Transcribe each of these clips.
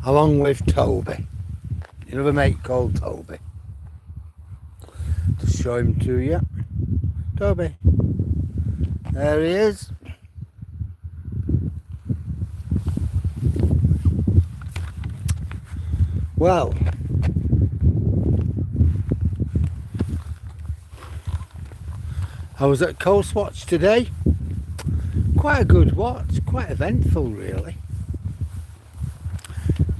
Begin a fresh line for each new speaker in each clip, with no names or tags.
along with Toby. Another mate called Toby. Just show him to you. Toby. There he is. Well, I was at Coast Watch today. Quite a good watch, quite eventful really.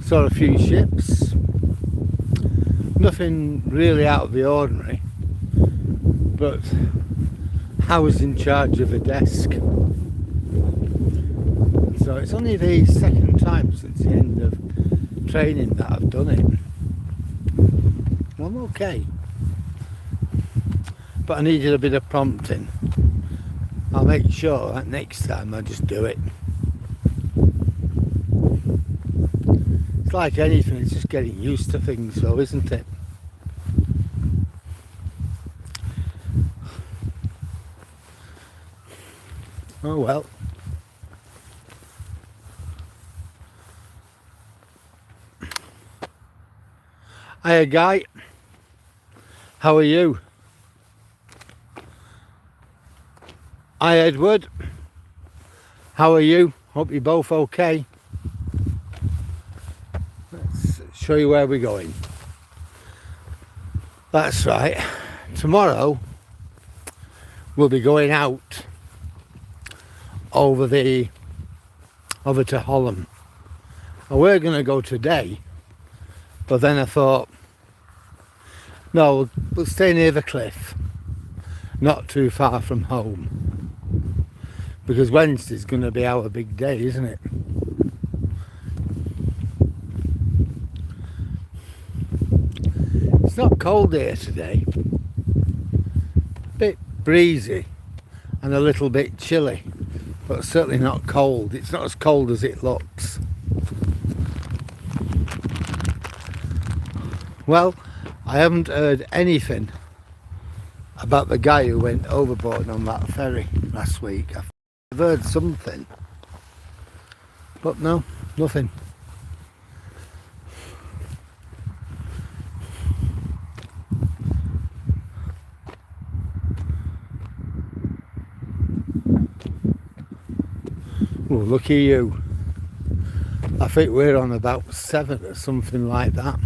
Saw a few ships. Nothing really out of the ordinary, but I was in charge of a desk. So it's only the second time since the end of training that I've done it. I'm okay. But I needed a bit of prompting. I'll make sure that next time I just do it. It's like anything, it's just getting used to things though, isn't it? Oh well. Hiya Guy, how are you? Hi Edward, how are you? Hope you're both okay. Let's show you where we're going. That's right, tomorrow we'll be going out over to Holland. And we're going to go today, but then I thought, no, we'll stay near the cliff, not too far from home, because Wednesday's going to be our big day, isn't it? It's not cold here today, bit breezy and a little bit chilly, but certainly not cold. It's not as cold as it looks. Well, I haven't heard anything about the guy who went overboard on that ferry last week. I've heard something, but no, nothing. Oh, look at you. I think we're on about 7 or something like that.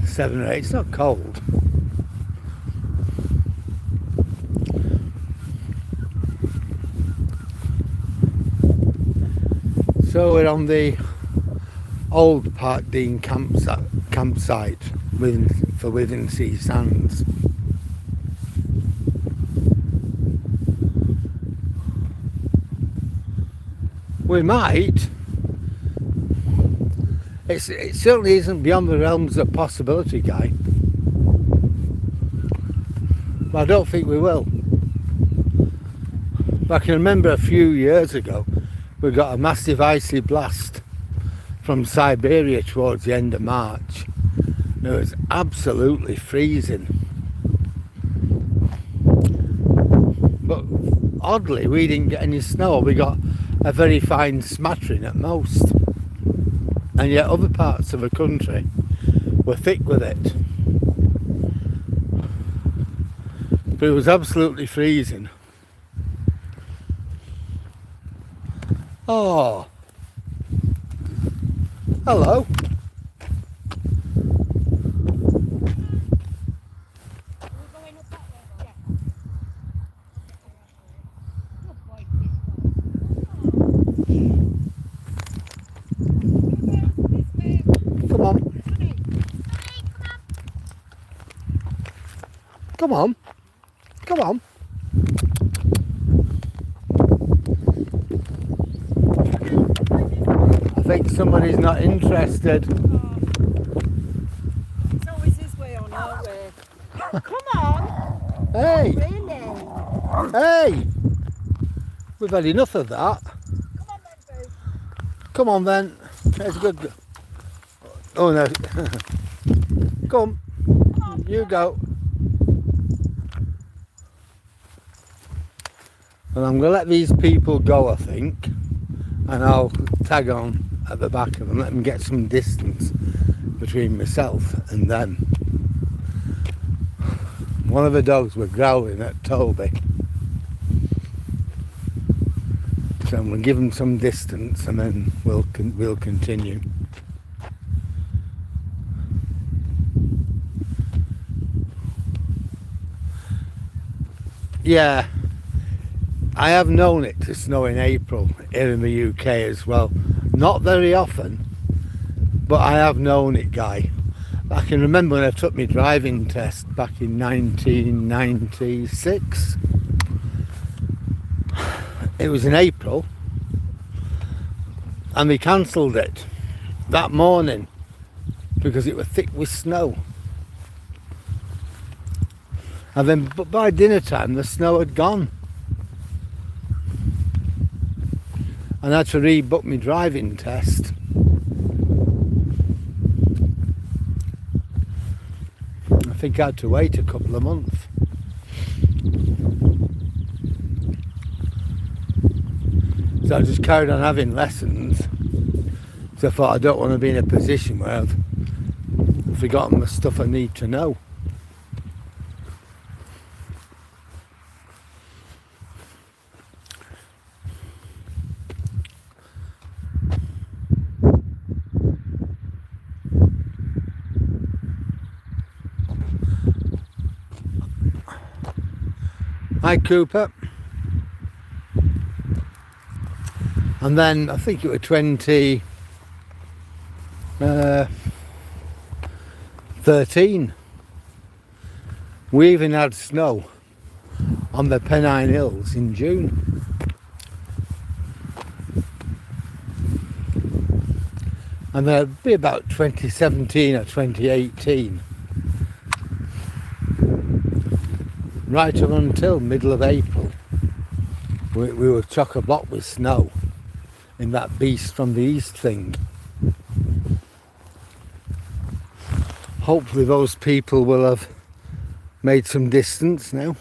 Seven or 8, it's not cold. So we're on the old Park Dean campsite for Withinsea Sands. We might. It certainly isn't beyond the realms of possibility, Guy. But I don't think we will. But I can remember a few years ago, we got a massive icy blast from Siberia towards the end of March. It was absolutely freezing. But oddly, we didn't get any snow. We got a very fine smattering at most. And yet other parts of the country were thick with it. But it was absolutely freezing. Oh, hello. Come on. Come on. I think somebody's not interested.
It's always his way or no way. Come on.
Hey.
Really?
Hey. We've had enough of that.
Come on then, Boo.
Come on then. There's a good go. Oh no. Come. You go. And I'm going to let these people go, I think, and I'll tag on at the back of them, let them get some distance between myself and them. One of the dogs were growling at Toby, so I'm going to give them some distance and then we'll continue. Yeah, I have known it to snow in April here in the UK as well. Not very often, but I have known it, Guy. I can remember when I took my driving test back in 1996. It was in April and they cancelled it that morning because it was thick with snow. And then by dinner time the snow had gone. And I had to rebook my driving test. I think I had to wait a couple of months. So I just carried on having lessons. So I thought I don't want to be in a position where I've forgotten the stuff I need to know. Hi Cooper. And then I think it was 2013. We even had snow on the Pennine Hills in June. And there'll be about 2017 or 2018. Right up until middle of April, we were chock-a-block with snow in that beast from the east thing. Hopefully those people will have made some distance now.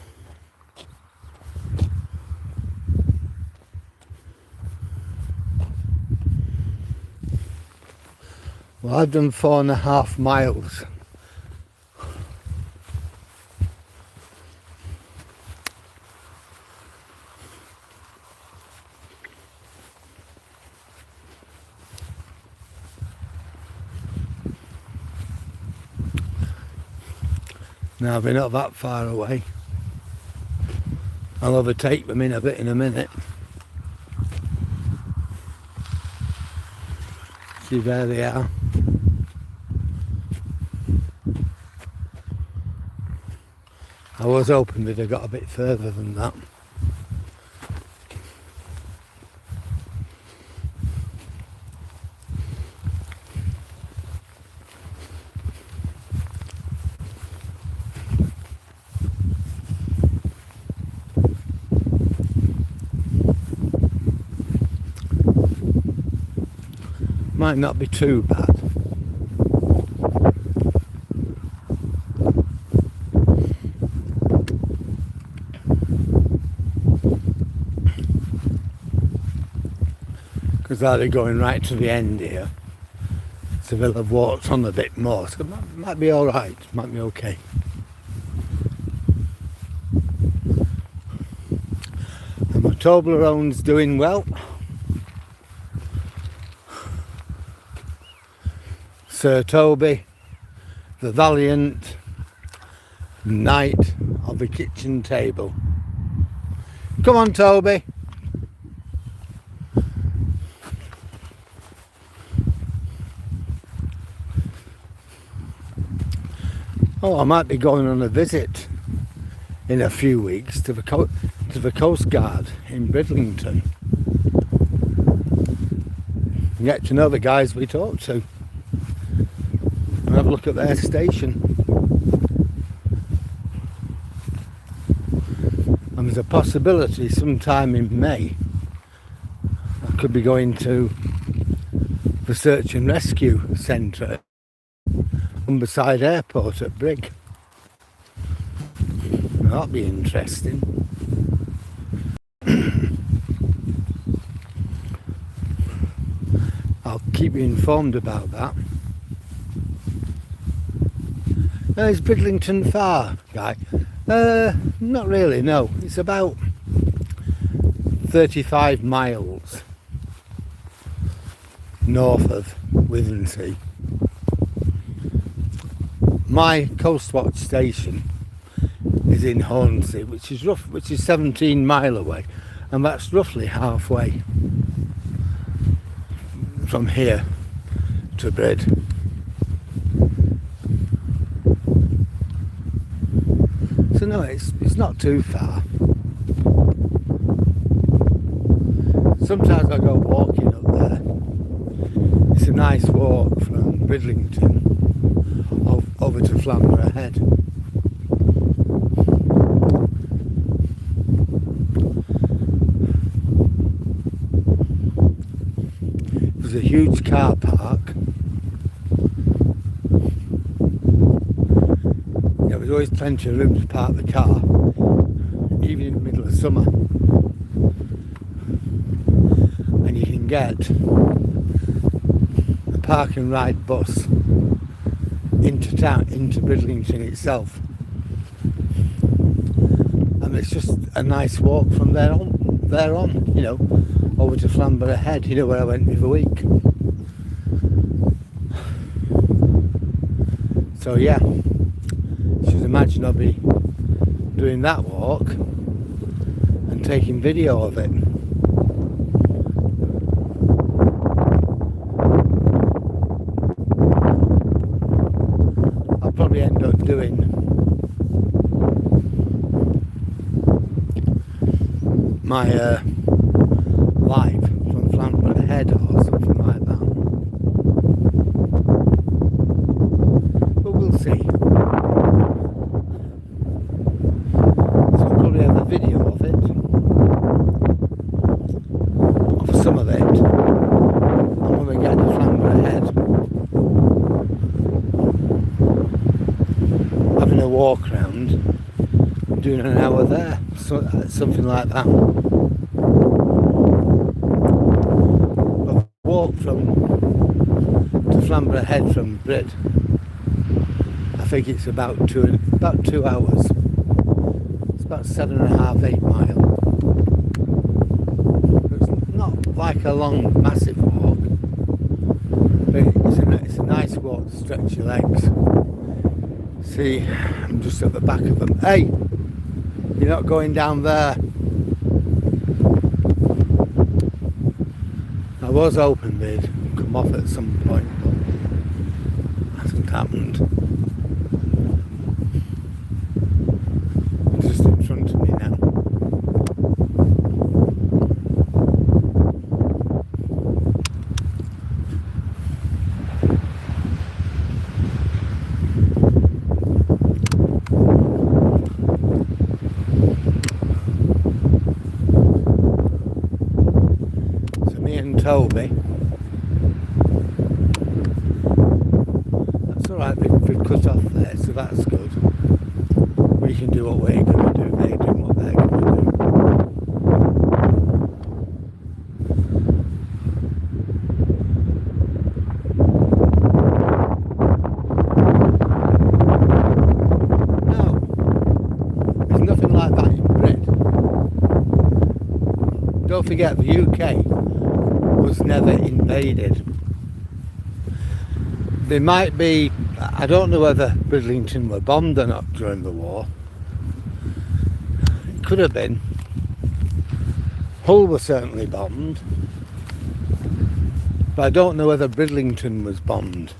Well, I've done 4.5 miles. Now they're not that far away. I'll overtake them in a minute. See, there they are. I was hoping they'd have got a bit further than that. Might not be too bad. Because they're going right to the end here. So they'll have walked on a bit more. So it might be alright, might be okay. And my Toblerone's doing well. Sir Toby, the valiant knight of the kitchen table. Come on, Toby. Oh, I might be going on a visit in a few weeks to the Coast Guard in Bridlington. Get to know the guys we talked to. Have a look at their station. And there's a possibility sometime in May I could be going to the search and rescue centre Humberside Airport at Brig. That'll be interesting. keep you informed about that. Is Bridlington far, Guy? Not really, no. It's about 35 miles north of Withensea. My Coastwatch station is in Hornsey, which is 17 mile away, and that's roughly halfway from here to Brid. So no, it's not too far. Sometimes I go walking up there. It's a nice walk from Bridlington over to Flamborough Head. There's a huge car park. There's always plenty of room to park the car, even in the middle of summer. And you can get a park and ride bus into town, into Bridlington itself. And it's just a nice walk from there on, you know, over to Flamborough Head, you know, where I went the other week. So yeah, just imagine I'll be doing that walk and taking video of it. I'll probably end up doing my live from Flamborough Head or something like that. But we'll see. So I'll probably have a video of it, of some of it, and when we get to Flamborough Head, having a walk round, doing an hour there, so, something like that. But walk to Flamborough Head from Brid, I think it's about 2 hours. It's about 7.5, 8 miles. It's not like a long, massive walk, but it's a nice walk to stretch your legs. See, I'm just at the back of them. Hey, you're not going down there. I was hoping they'd come off at some point, but hasn't happened. Just in front of me now. So me and Toby. That's alright, we've cut off there, so that's good. We can do what we're going to do, they're doing what they're going to do. No, there's nothing like that in Brid. Don't forget, the UK was never invaded. There might be, I don't know whether Bridlington were bombed or not during the war. It could have been. Hull was certainly bombed, but I don't know whether Bridlington was bombed.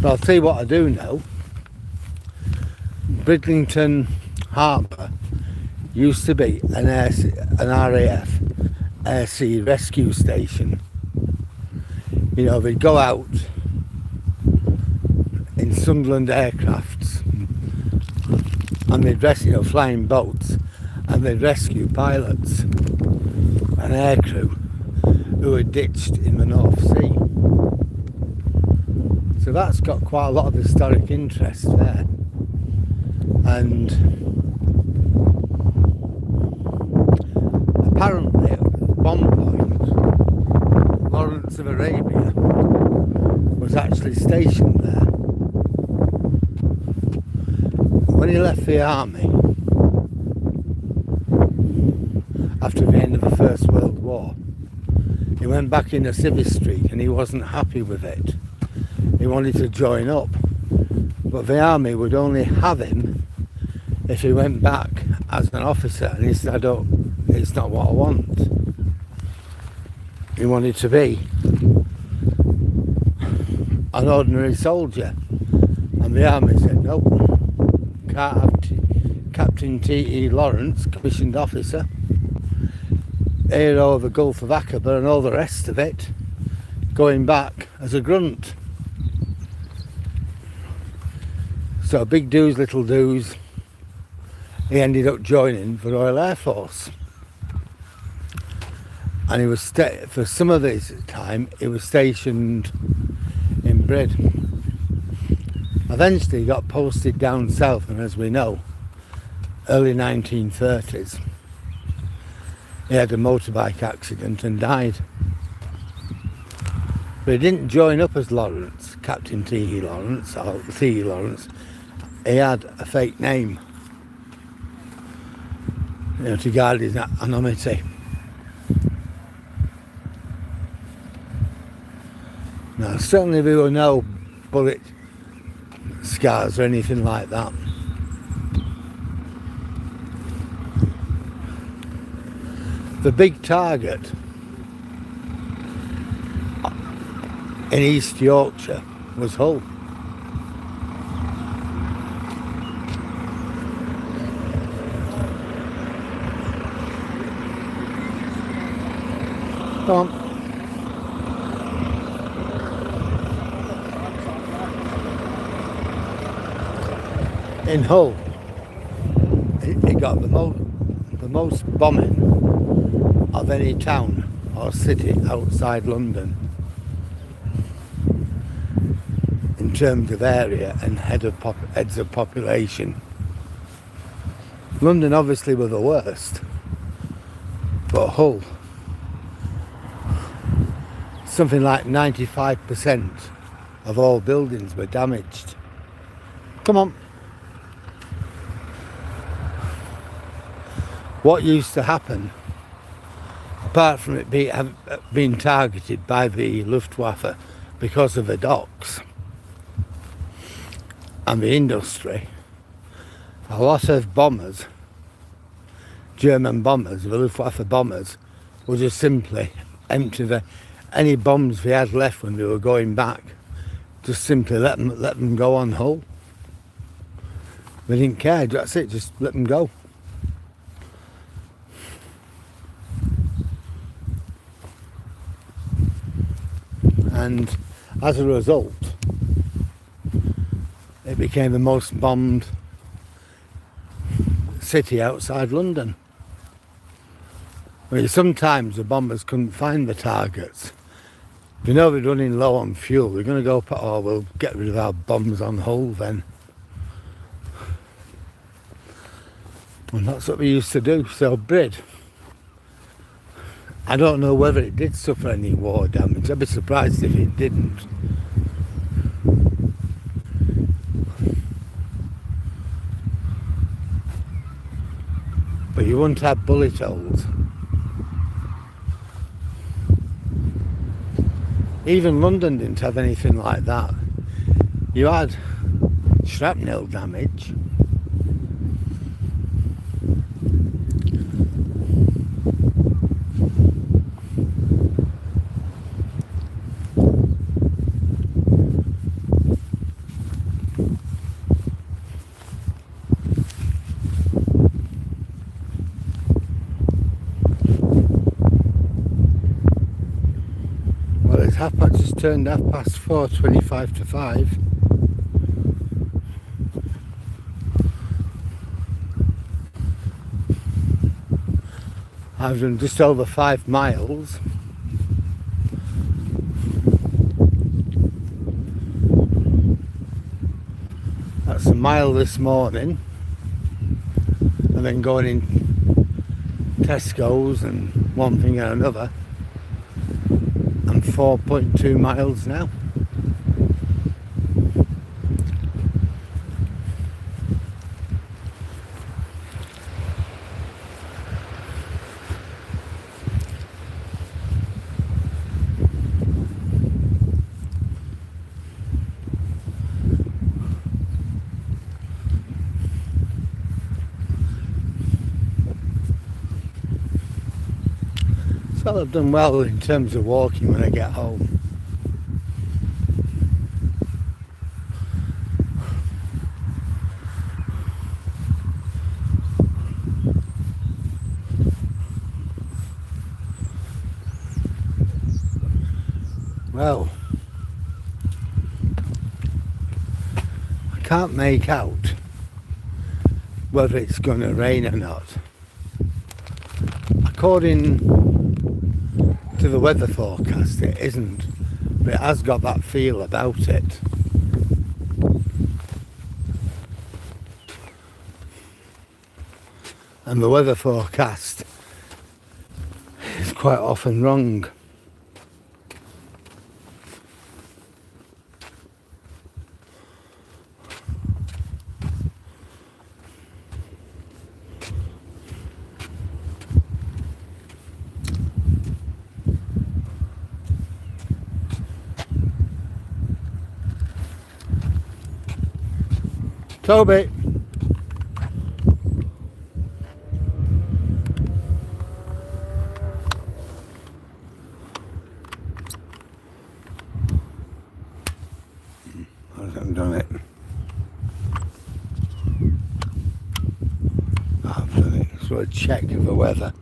But I'll tell you what I do know. Bridlington Harbour used to be an RAF air sea rescue station. You know, they'd go out in Sunderland aircrafts and they'd rescue, you know, flying boats, and they'd rescue pilots and aircrew who were ditched in the North Sea. So that's got quite a lot of historic interest there. And apparently at one point Lawrence of Arabia was actually stationed there. When he left the army after the end of the First World War, he went back into Civvy Street and he wasn't happy with it. He wanted to join up, but the army would only have him if he went back as an officer, and he said, it's not what I want. He wanted to be an ordinary soldier, and the army said, nope, can't have Captain T.E. Lawrence, commissioned officer, hero of the Gulf of Aqaba and all the rest of it, going back as a grunt. So big do's, little do's, he ended up joining the Royal Air Force. And he was for some of his time he was stationed in Brid. Eventually he got posted down south, and as we know, early 1930s, he had a motorbike accident and died. But he didn't join up as Lawrence, Captain T.E. Lawrence, or T.E. Lawrence. He had a fake name, to guard his anonymity. Now, certainly there were no bullet scars or anything like that. The big target in East Yorkshire was Hull. Come on. In Hull, it got the most bombing of any town or city outside London in terms of area and heads of population. London obviously were the worst, but Hull, something like 95% of all buildings were damaged. Come on. What used to happen, apart from it being targeted by the Luftwaffe because of the docks and the industry, a lot of bombers, German bombers, the Luftwaffe bombers, would just simply empty any bombs they had left when they were going back, just simply let them go on Hull. They didn't care, that's it, just let them go. And as a result, it became the most bombed city outside London. I mean, sometimes the bombers couldn't find the targets. They know they're running low on fuel. They're going to go, oh, we'll get rid of our bombs on Hull then. And that's what we used to do. So Brid, I don't know whether it did suffer any war damage. I'd be surprised if it didn't. But you wouldn't have bullet holes. Even London didn't have anything like that. You had shrapnel damage. Just turned 4:25, 25 to 5. I've done just over 5 miles. That's a mile this morning, and then going in Tesco's and one thing and another. I'm 4.2 miles now. So I've done well in terms of walking when I get home. Well, I can't make out whether it's going to rain or not. According to the weather forecast, it isn't, but it has got that feel about it. And the weather forecast is quite often wrong. Toby! I haven't done it. I've done it. So a check of the weather.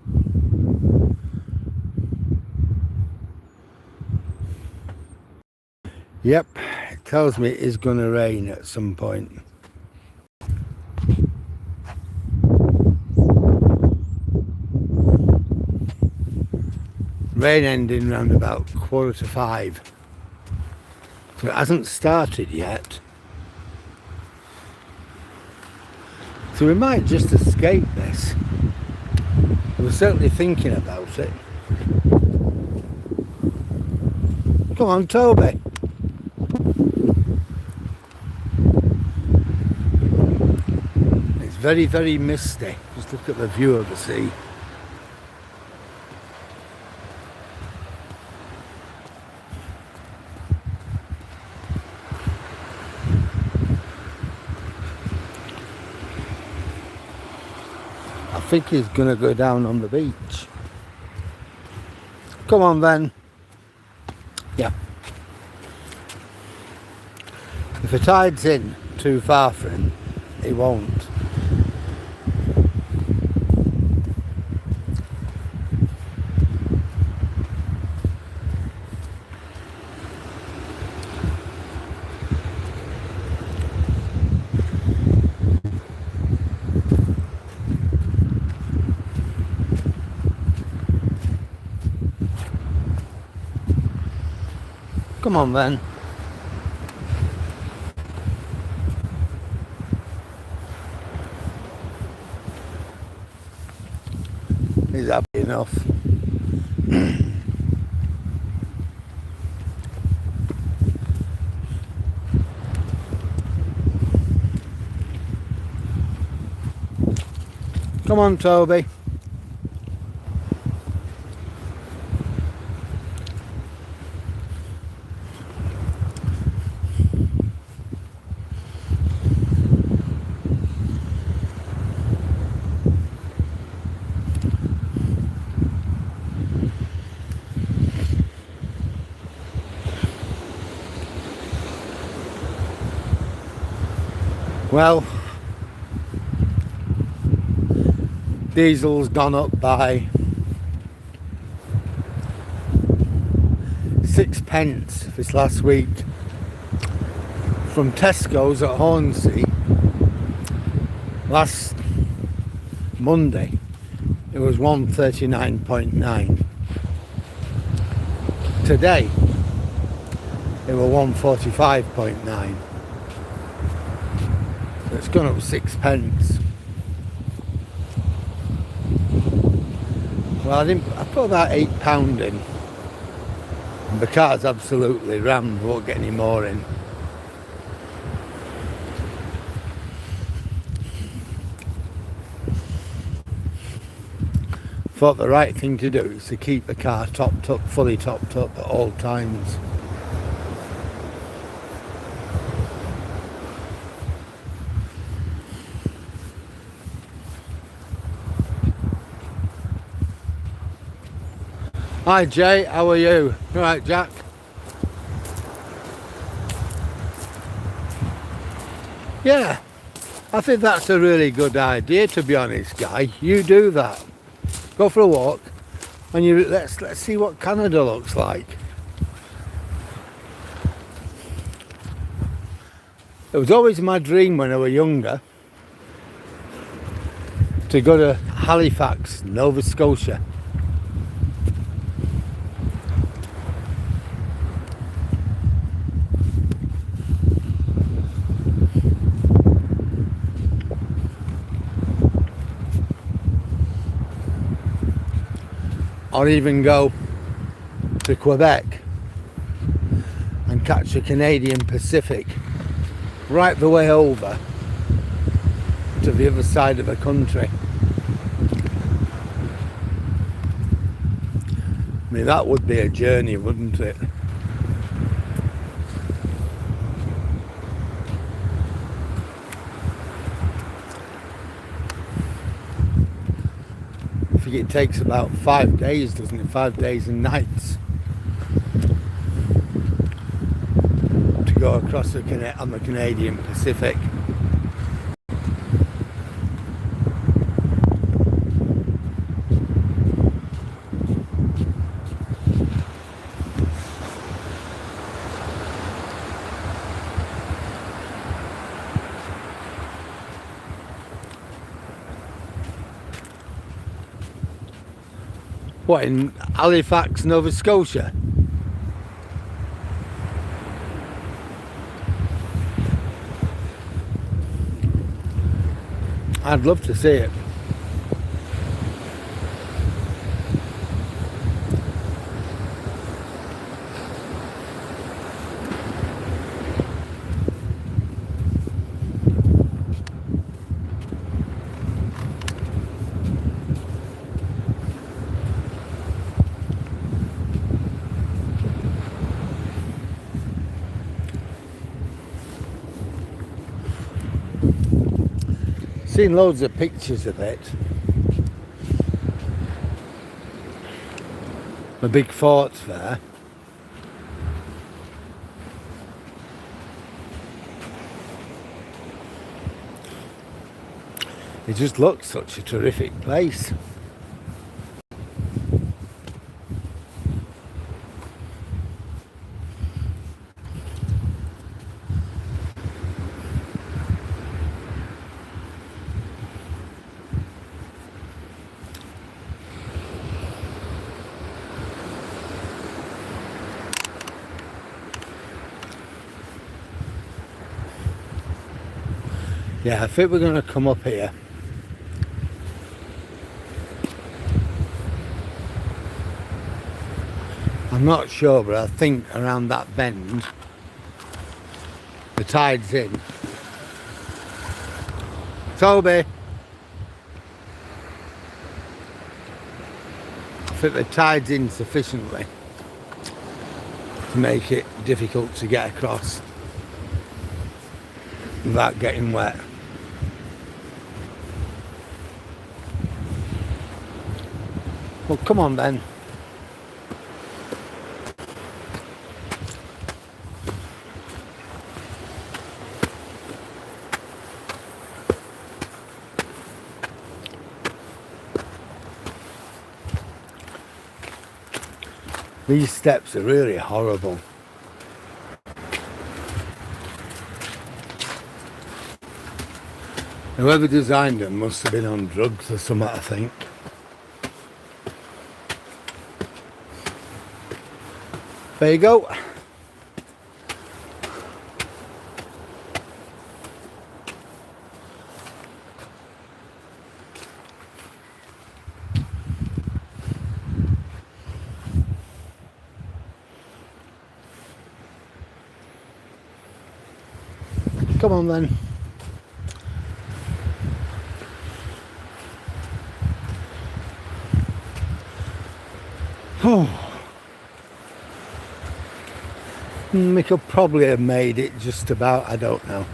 Yep, it tells me it is going to rain at some point. Rain ending around about 4:45. So it hasn't started yet. So we might just escape this. We're certainly thinking about it. Come on, Toby. It's very, very misty. Just look at the view of the sea. I think he's going to go down on the beach. Come on then. Yeah. If the tide's in too far for him, he won't. Come on then. He's happy enough. Come on, Toby. Well, diesel's gone up by 6p this last week. From Tesco's at Hornsey last Monday, it was 139.9. Today, it was 145.9. It's gone up 6p. Well, I put about £8 in. And the car's absolutely rammed, won't get any more in. Thought the right thing to do is to keep the car topped up, fully topped up at all times. Hi Jay, how are you? Right, Jack? Yeah, I think that's a really good idea, to be honest, Guy. You do that. Go for a walk and let's see what Canada looks like. It was always my dream when I was younger to go to Halifax, Nova Scotia. Or even go to Quebec and catch the Canadian Pacific right the way over to the other side of the country. I mean, that would be a journey, wouldn't it? I think it takes about 5 days, doesn't it? 5 days and nights to go across on the Canadian Pacific. What, in Halifax, Nova Scotia? I'd love to see it. Seen loads of pictures of it. The big forts there. It just looks such a terrific place. Yeah, I think we're going to come up here. I'm not sure, but I think around that bend, the tide's in. Toby! I think the tide's in sufficiently to make it difficult to get across without getting wet. Well, come on then. These steps are really horrible. Whoever designed them must have been on drugs or something, I think. There you go. come on then. We could probably have made it just about, I don't know.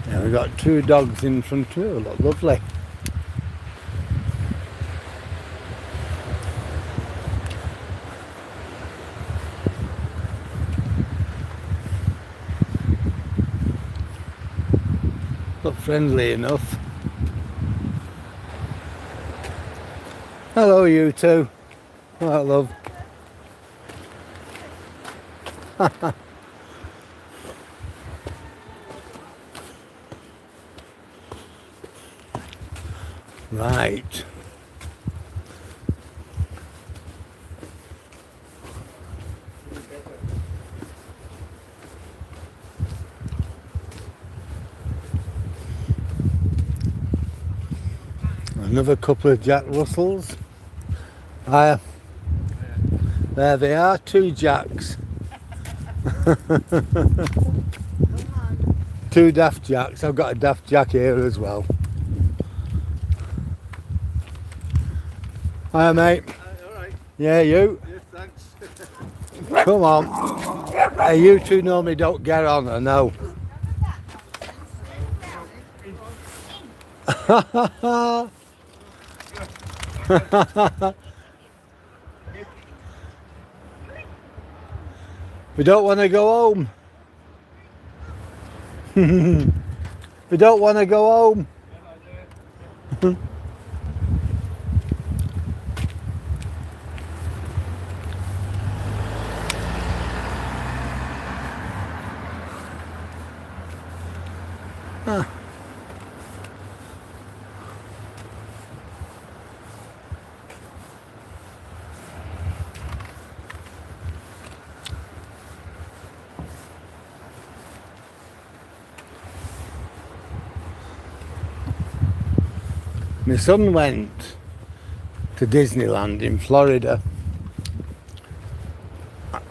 Now we've got two dogs in front of it, look lovely. Look friendly enough. Hello you two. Alright love. Right. Another couple of Jack Russells. There they are, two Jacks. Two Daft Jacks. I've got a Daft Jack here as well. Hiya mate.
Alright.
Yeah, you?
Yes, thanks.
Come on. Hey, you two normally don't get on, I know. We don't want to go home. We don't want to go home. My son went to Disneyland in Florida.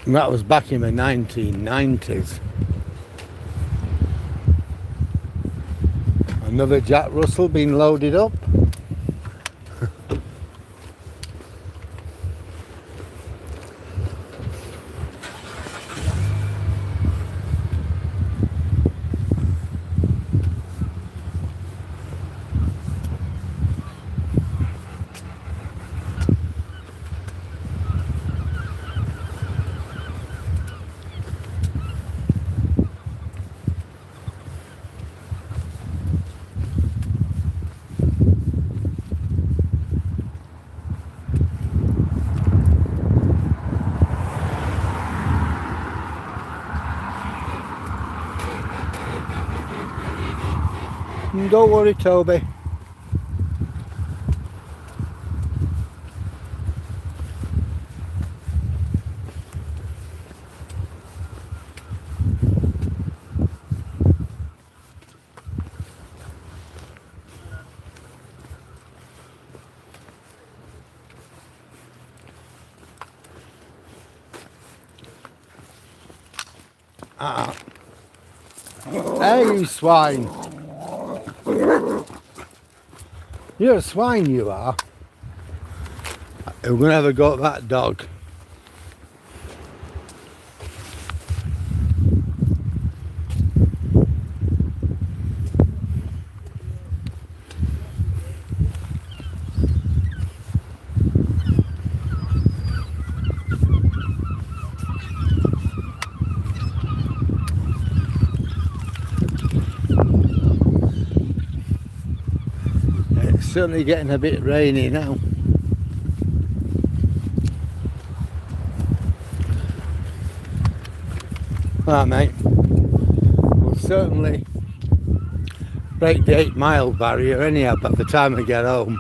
And that was back in the 1990s. Another Jack Russell being loaded up. Don't worry, Toby. Hey, you swine. You're a swine, you are. We're going to have a go at that dog. It's certainly getting a bit rainy now. Alright, mate. We'll certainly break the 8-mile barrier anyhow by the time we get home.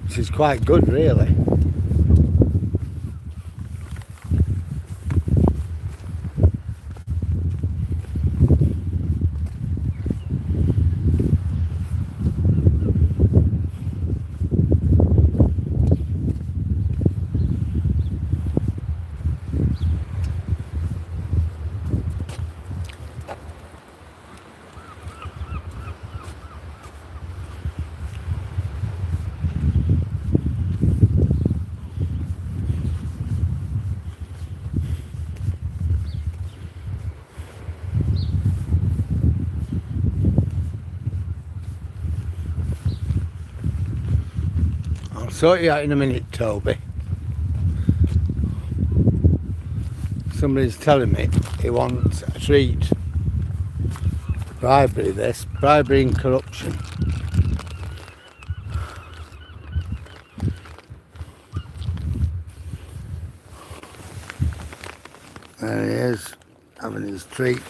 Which is quite good, really. I'll sort you out in a minute, Toby. Somebody's telling me he wants a treat. Bribery this, bribery and corruption. There he is, having his treat.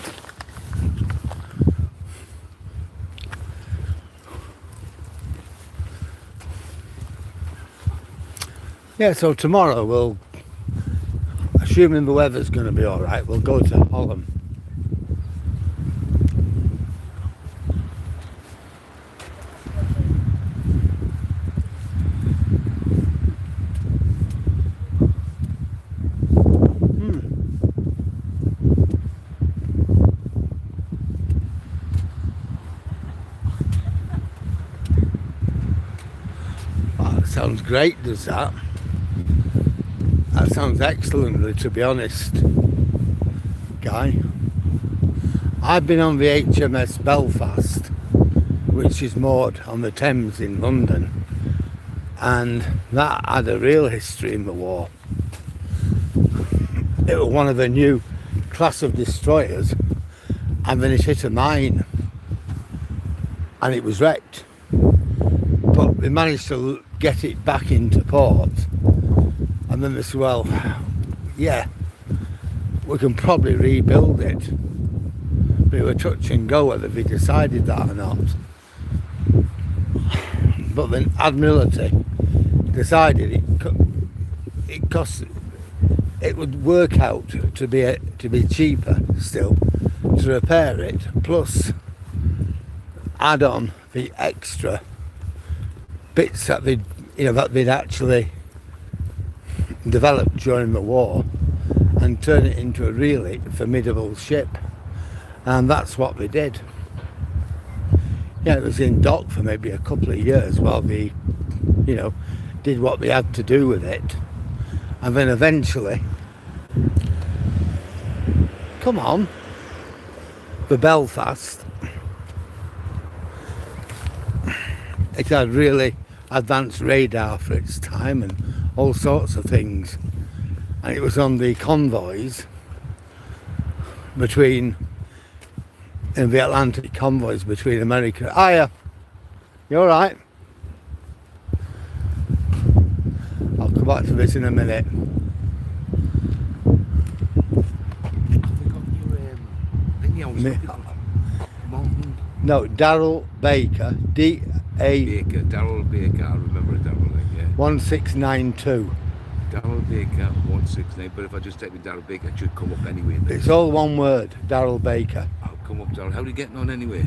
Yeah, so tomorrow we'll, assuming the weather's going to be alright, we'll go to Holland. Oh, that sounds great, does that? That sounds excellent, to be honest, Guy. I've been on the HMS Belfast, which is moored on the Thames in London, and that had a real history in the war. It was one of the new class of destroyers, and then it hit a mine and it was wrecked, but they managed to get it back into port. And then they said, well, yeah, we can probably rebuild it. But it was touch and go whether they decided that or not. But then Admiralty decided it would work out to be cheaper still to repair it, plus add on the extra bits that they'd actually developed during the war and turn it into a really formidable ship. And that's what they did. Yeah, it was in dock for maybe a couple of years while they, did what they had to do with it. And then eventually, come on, the Belfast, it had really advanced radar for its time and all sorts of things, and it was on the convoys in the Atlantic convoys between America. Hiya, you all right? I'll come back to this in a minute. No, Darryl Baker,
Baker, Darryl Baker, I remember Darryl, yeah.
1692.
Darryl Baker, 169, but if I just type in Darryl Baker, it should come up anyway.
It's all one word, Darryl Baker.
I'll come up, Darryl. How are you getting on anyway?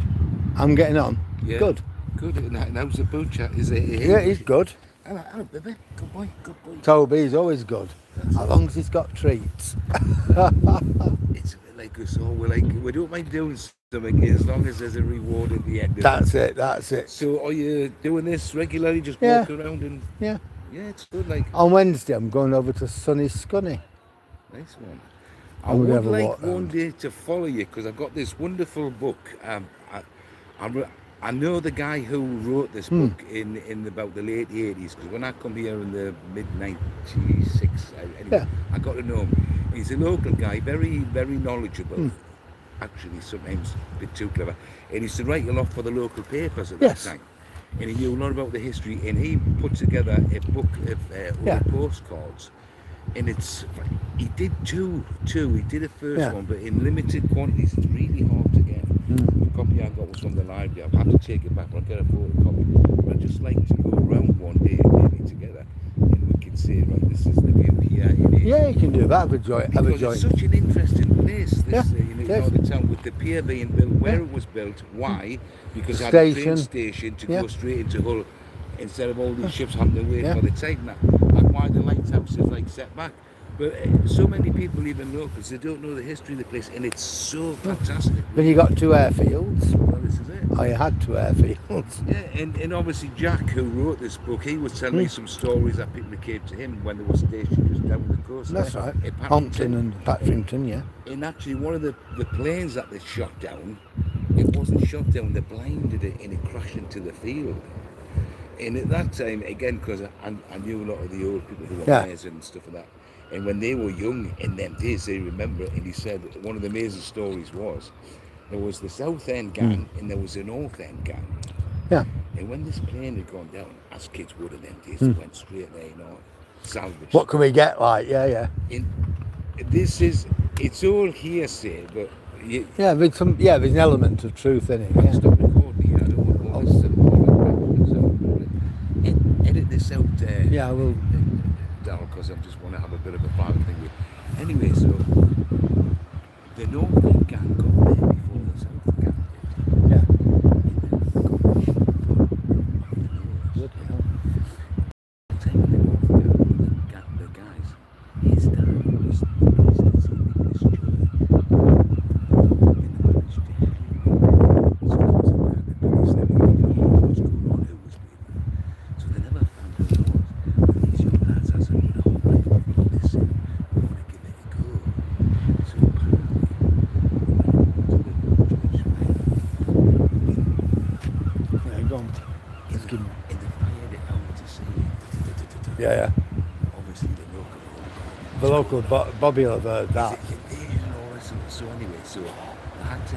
I'm getting on.
Yeah.
Good.
Good. And how's the boot chat? Is it?
Yeah, he's good.
Hello, baby. Good boy, good boy.
Toby's always good. As long as he's got treats.
It's a bit like us all. We don't mind doing something as long as there's a reward at the end.
That's it.
So are you doing this regularly? Just
Yeah.
walk around and
Yeah.
yeah, it's good. Like
On Wednesday, I'm going over to Sunny Scunny.
nice one. I
And we'll
would
have a
like
walk
one
round.
day to follow you because I've got this wonderful book. I'm I know the guy who wrote this book in about the late 80s, because when I come here in the mid 96,
Yeah.
I got to know him. He's a local guy, very, very knowledgeable. Actually, sometimes a bit too clever. And he used to write a lot for the local papers at
Yes.
that time. And he knew a lot about the history, and he put together a book of
Yeah.
old postcards. And he did two. He did a first
Yeah.
one, but in limited quantities. It's really hard to get. The copy I got was from the library. I'll have to take it back. I'll get a photocopy. But I'd just like to go around one day maybe together, and we can say, right, this is the view here.
Yeah, you can do that. Have a joint.
Because it's such an interesting place. This,
Yeah,
the town with the pier being built, where it was built. Why? Because it had a train station to go straight into Hull, instead of all these ships having to wait for the tide. And why the lighthouse is like set back. But so many people, even locals, they don't know the history of the place, and it's so fantastic.
Then you got 2 airfields.
Well, this is it.
Oh, you had 2 airfields.
Yeah, and obviously Jack, who wrote this book, he was telling me some stories that people came to him when they were stationed just down the coast.
That's right.
At
Hampton and Patrington, yeah.
And actually, one of the planes that they shot down, it wasn't shot down, they blinded it and it crashed into the field. And at that time, again, because I knew a lot of the old people who were mayors and stuff like that. And when they were young in them days, they remember it. And he said one of the amazing stories was there was the South End gang and there was the North End gang.
Yeah.
And when this plane had gone down, as kids would in them days, they went straight there, salvage.
What can we get like? Yeah.
And it's all hearsay, but
there's an element of truth in it.
I'll
Yeah.
stop recording here. I don't want all this to edit this out.
Yeah, I will.
Because I just want to have a bit of a private thing with. Anyway, so the North End gang got there before the South gang did.
Yeah.
I'll tell you the guys, his dad was the business in this church. And they managed to help him. So what's going on, who was with him. So they never found who it was. But these young lads, I said, no, listen, we want to give it a go. So apparently,
Go on. Just give me.
and they fired it out to say,
Yeah.
obviously
The local Bobby will have heard that.
So anyway, so they had to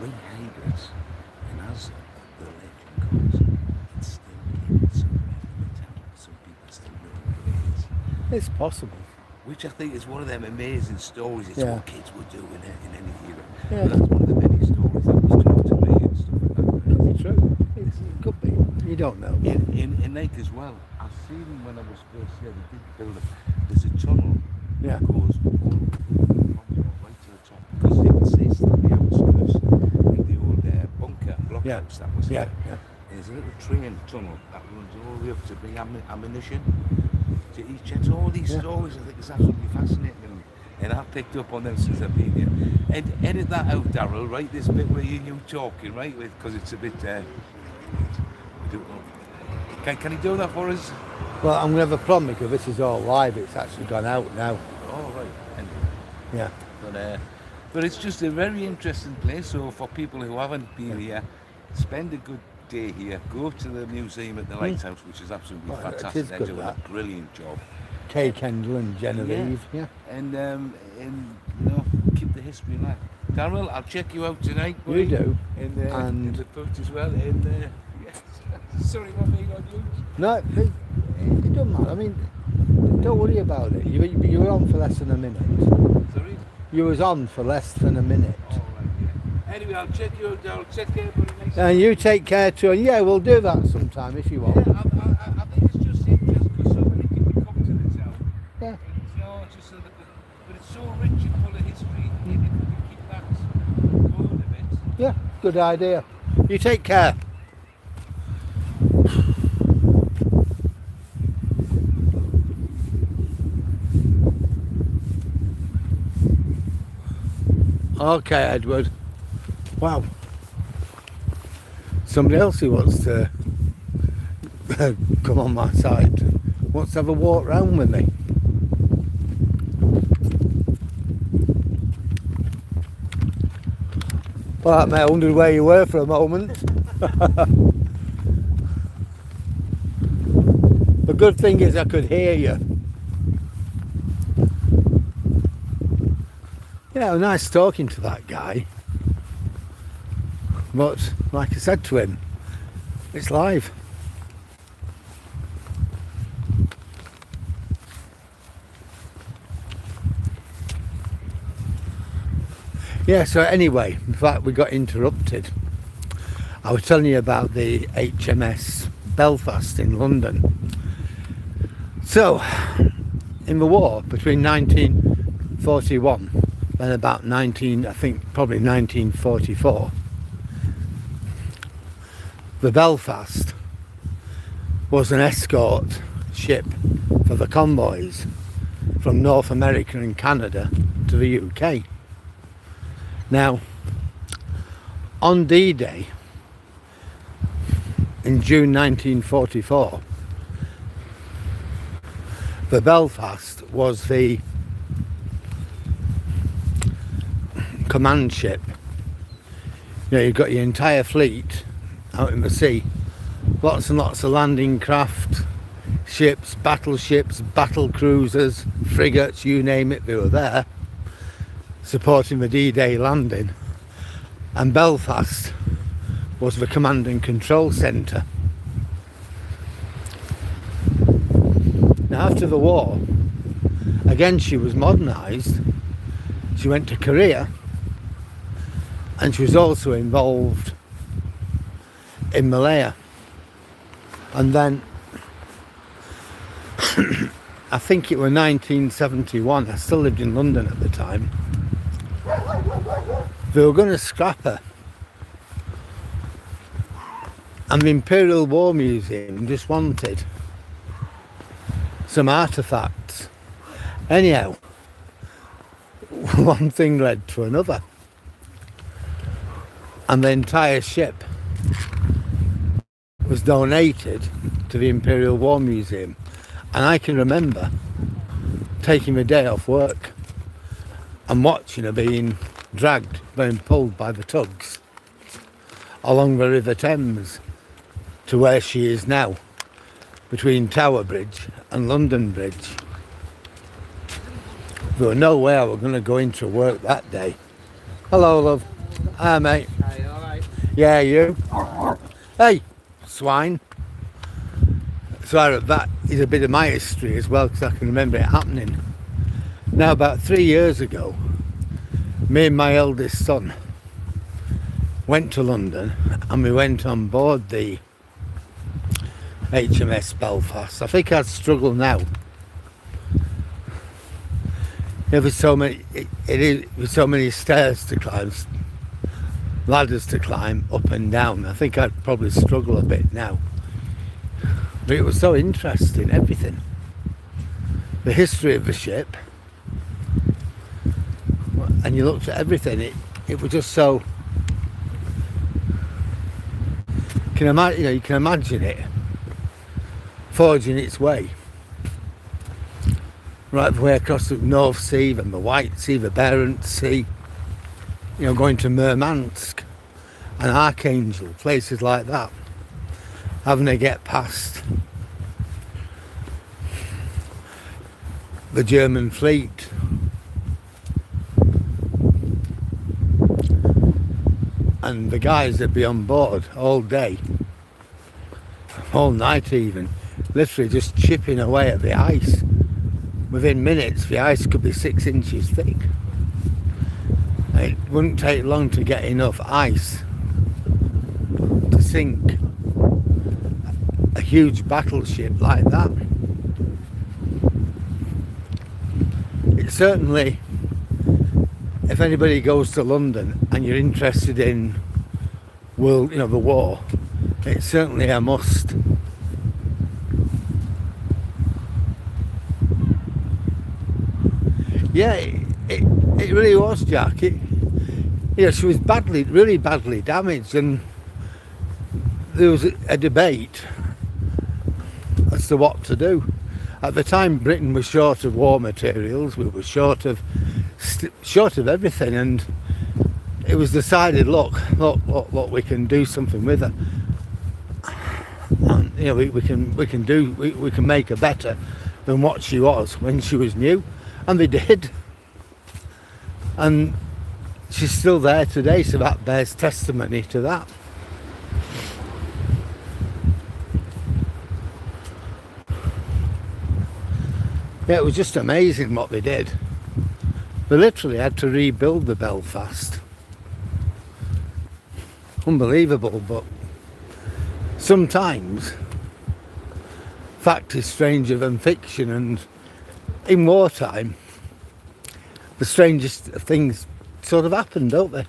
rehide it, and as the legend goes, it's still in somewhere in the town. Some people still know what it is.
It's possible.
Which I think is one of them amazing stories. It's what kids would do in any era.
Yeah.
But that's one of the many stories that was told to me and stuff like that.
Could be true. It could be. You don't know.
In Lake as well, I've seen when I was first here, they did build there's a tunnel that goes all right to the top, because you can see still the outskirts in the old bunker blockhouse that was here. There's a little train tunnel that runs all the way up to bring ammunition to each end. So all these stories, I think, is absolutely fascinating, and I've picked up on them since I've been here. And edit that out, Darryl, right? This bit where you talking, right? Because it's a bit. We don't know. Can you do that for us?
Well, I'm going to have a problem because this is all live. It's actually gone out now.
Oh, right. And,
Yeah.
but it's just a very interesting place. So for people who haven't been here, spend a good day here. Go to the museum at the Lighthouse, which is absolutely fantastic.
It is
They're
good,
doing
that.
a brilliant job.
Kay Kendall and Genevieve. Yeah.
And keep the history alive. Darryl, I'll check you out tonight.
You
buddy.
do.
And the boat as well. And yes. Sorry for being on you.
No, it doesn't matter. I mean, don't worry about it. You were on for less than a minute.
Sorry?
You was on for less than a minute.
All right, yeah. Anyway, I'll check you out, Darryl. Take care, buddy. Nice
And you take care too. And yeah, we'll do that sometime if you want.
Yeah, I think it's just interesting because so many people come to the town.
Yeah.
It's just so that but it's so rich and full of history. If you can keep that going a bit.
Yeah, good idea. You take care. Okay, Edward. Wow. Somebody else who wants to come on my side wants to have a walk round with me. Well, mate, I wondered where you were for a moment. The good thing is I could hear you. Yeah, nice talking to that guy. But like I said to him, it's live. Yeah, so anyway, in fact we got interrupted. I was telling you about the HMS Belfast in London. So, in the war between 1941 and about probably 1944, the Belfast was an escort ship for the convoys from North America and Canada to the UK. Now, on D-Day in June 1944, the Belfast was the command ship. You know, you've got your entire fleet out in the sea, lots and lots of landing craft, ships, battleships, battle cruisers, frigates, you name it, they were there supporting the D-Day landing. And Belfast was the command and control centre. Now after the war, again she was modernised. She went to Korea, and she was also involved in Malaya. And then I think it was 1971, I still lived in London at the time, they were going to scrap her, and the Imperial War Museum just wanted some artefacts. Anyhow, one thing led to another, and the entire ship was donated to the Imperial War Museum. And I can remember taking a day off work and watching her being pulled by the tugs along the River Thames to where she is now, between Tower Bridge and London Bridge. There was no way I was going to go into work that day. Hello, love. Hi, mate.
Hey, alright?
Yeah, you? Hey, swine. So that is a bit of my history as well, because I can remember it happening. Now, about 3 years ago, me and my eldest son went to London, and we went on board the HMS Belfast. I think I'd struggle now. There was so many, with so many stairs to climb, ladders to climb up and down. I think I'd probably struggle a bit now. But it was so interesting, everything. The history of the ship. And you looked at everything, it was just so... you can imagine it forging its way right the way across the North Sea, and the White Sea, the Barents Sea, going to Murmansk and Archangel, places like that, having to get past the German fleet. And the guys that'd be on board all day, all night even, literally just chipping away at the ice. Within minutes, the ice could be 6 inches thick. It wouldn't take long to get enough ice to sink a huge battleship like that. It certainly, if anybody goes to London and you're interested in the war, it's certainly a must. Yeah, it really was, Jack. She was really badly damaged, and there was a debate as to what to do. At the time, Britain was short of war materials. We were short of everything, and it was decided, look, we can do something with her. And, you know, we can make her better than what she was when she was new, and they did. And she's still there today, so that bears testimony to that. Yeah, it was just amazing what they did. They literally had to rebuild the Belfast. Unbelievable, but sometimes fact is stranger than fiction, and in wartime the strangest things sort of happen, don't they?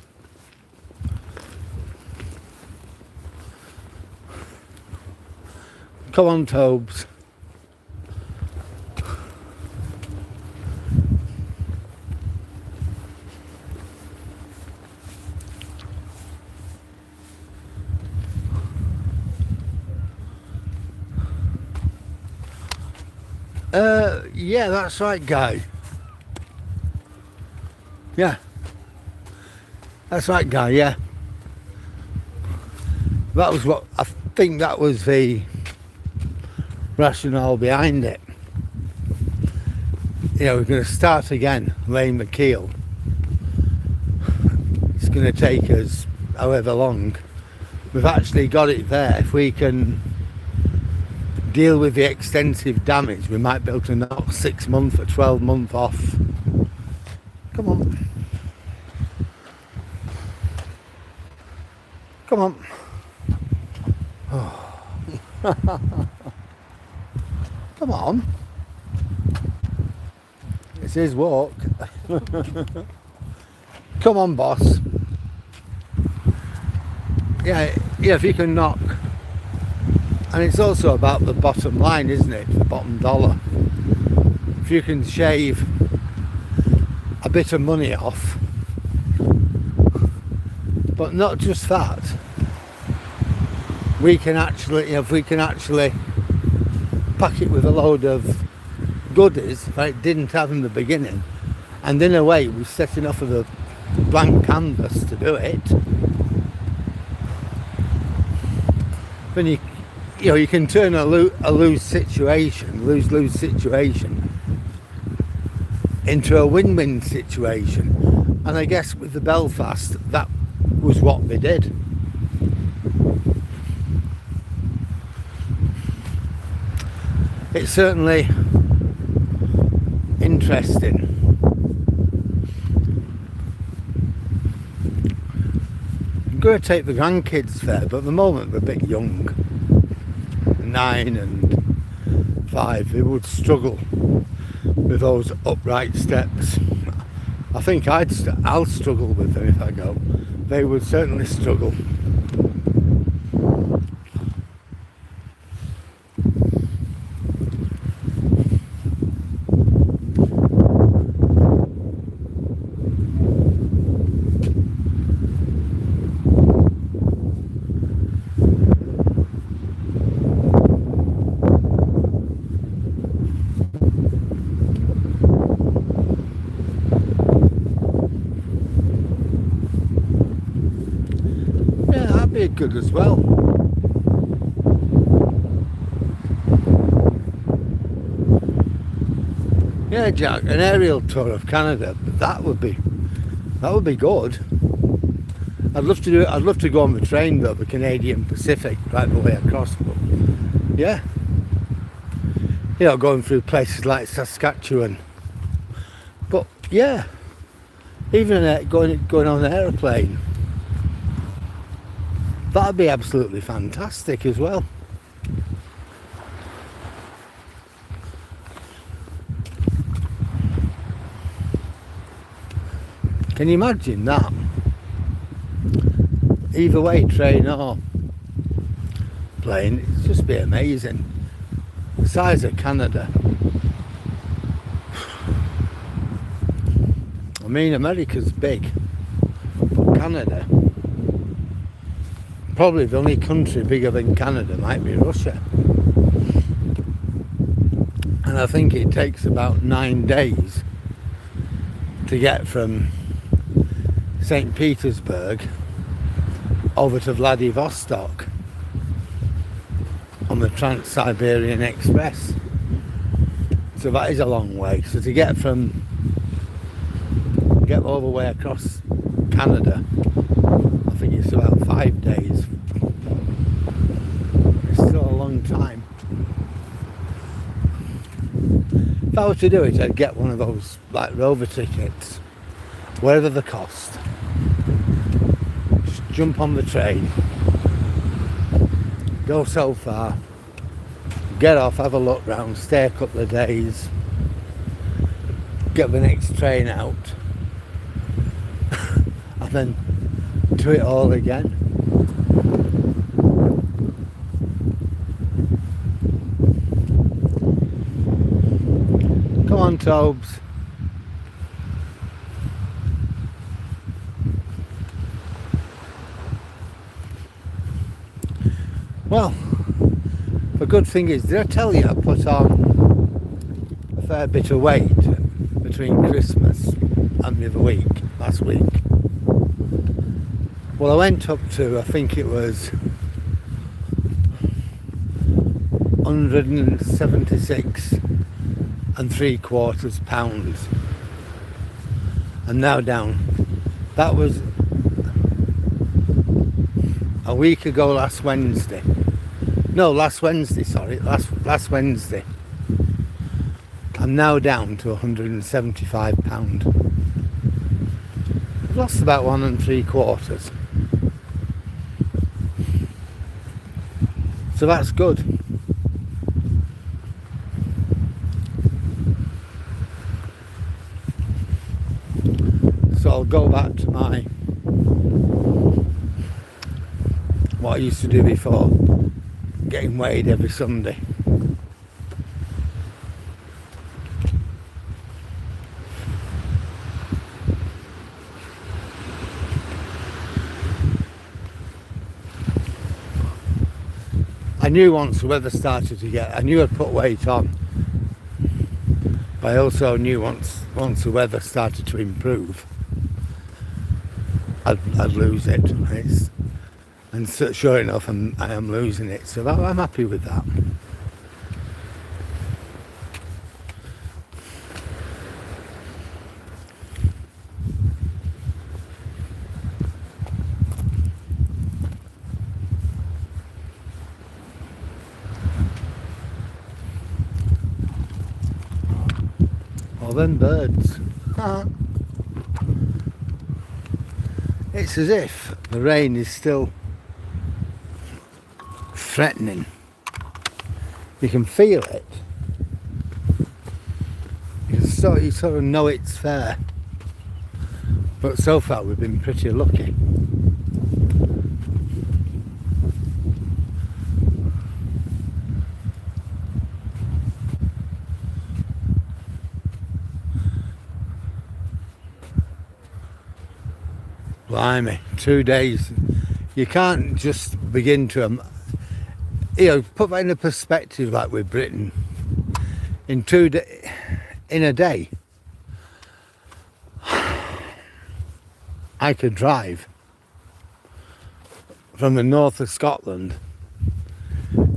Come on, Tobes. Yeah, that's right, Guy. Yeah. That's right, Guy, yeah. That was what, I think that was the rationale behind it. You know, we're going to start again, laying the keel. It's going to take us however long. We've actually got it there. If we can deal with the extensive damage, we might be able to knock 6 months or 12 months off. Come on. Come on. Oh. Come on. It's his walk. Come on, boss. Yeah, if you can knock. And it's also about the bottom line, isn't it? The bottom dollar. If you can shave a bit of money off, but not just that, we can actually, you know, if we can actually pack it with a load of goodies that it didn't have in the beginning, and in a way we're setting off of a blank canvas to do it, then you can turn a lose-lose situation into a win-win situation. And I guess with the Belfast, that was what they did. It's certainly interesting. I'm going to take the grandkids there, but at the moment they're a bit young. 9 and 5, they would struggle with those upright steps. I think I'll struggle with them if I go. They would certainly struggle. Good as well. Yeah, Jack, an aerial tour of Canada, that would be good. I'd love to do it. I'd love to go on the train though, the Canadian Pacific, right the way across. But yeah, you know, going through places like Saskatchewan. But yeah, even going on an aeroplane. That'd be absolutely fantastic as well. Can you imagine that? Either way, train or plane, it'd just be amazing. The size of Canada. I mean, America's big, but Canada, probably the only country bigger than Canada might be Russia. And I think it takes about 9 days to get from St. Petersburg over to Vladivostok on the Trans-Siberian Express. So that is a long way. So to get all the way across Canada, I think it's about 5 days. It's still a long time. If I were to do it, I'd get one of those like Rover tickets, whatever the cost. Just jump on the train, go so far, get off, have a look round, stay a couple of days, get the next train out, and then do it all again. Come on, Tobes. Well, the good thing is, did I tell you I put on a fair bit of weight between Christmas and the other week, last week? Well, I went up to, I think it was 176 3/4 pounds. I'm now down. That was a week ago last Wednesday. No, last Wednesday, sorry. Last Wednesday. I'm now down to £175. I've lost about 1 3/4. So that's good. So I'll go back to what I used to do before, getting weighed every Sunday. I knew once the weather started to get, I knew I'd put weight on, but I also knew once the weather started to improve, I'd lose it. And so, sure enough, I am losing it, so I'm happy with that. All them birds. It's as if the rain is still threatening. You can feel it. You sort of know it's there. But so far we've been pretty lucky. Blimey, 2 days. You can't just begin to, put that in a perspective like with Britain. In a day, I could drive from the north of Scotland,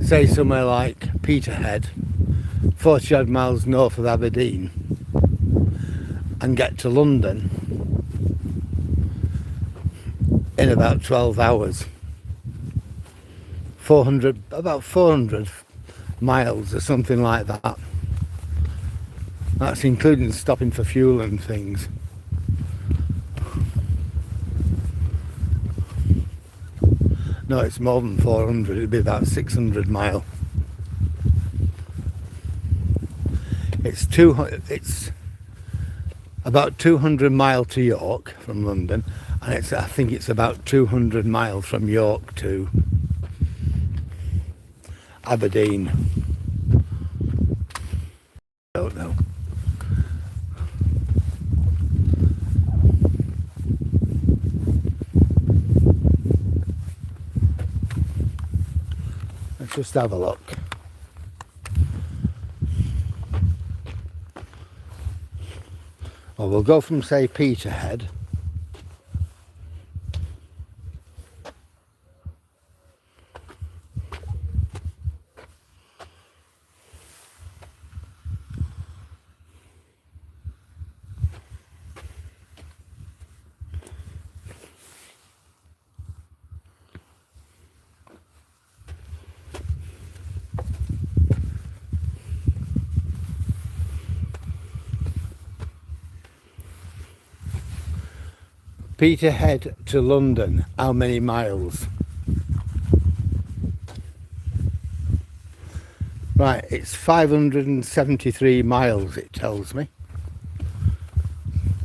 say somewhere like Peterhead, 40 odd miles north of Aberdeen, and get to London in about 12 hours. About 400 miles or something like that. That's including stopping for fuel and things. No, it's more than 400, it'd be about 600 mile. It's about 200 mile to York from London, and I think it's about 200 miles from York to Aberdeen. I don't know. Let's just have a look. Well, we'll go from, say, Peterhead Peterhead to London, how many miles? Right, it's 573 miles, it tells me.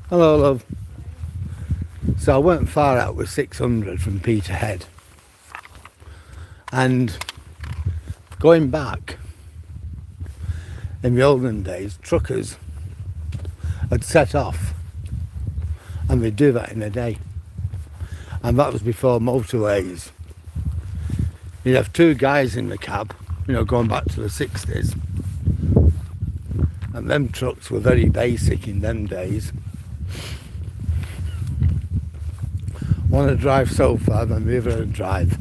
Hello, love. So I weren't far out with 600 from Peterhead. And going back, in the olden days, truckers had set off, and they'd do that in a day. And that was before motorways. You'd have two guys in the cab, you know, going back to the 60s. And them trucks were very basic in them days. One would drive so far, then the other would drive.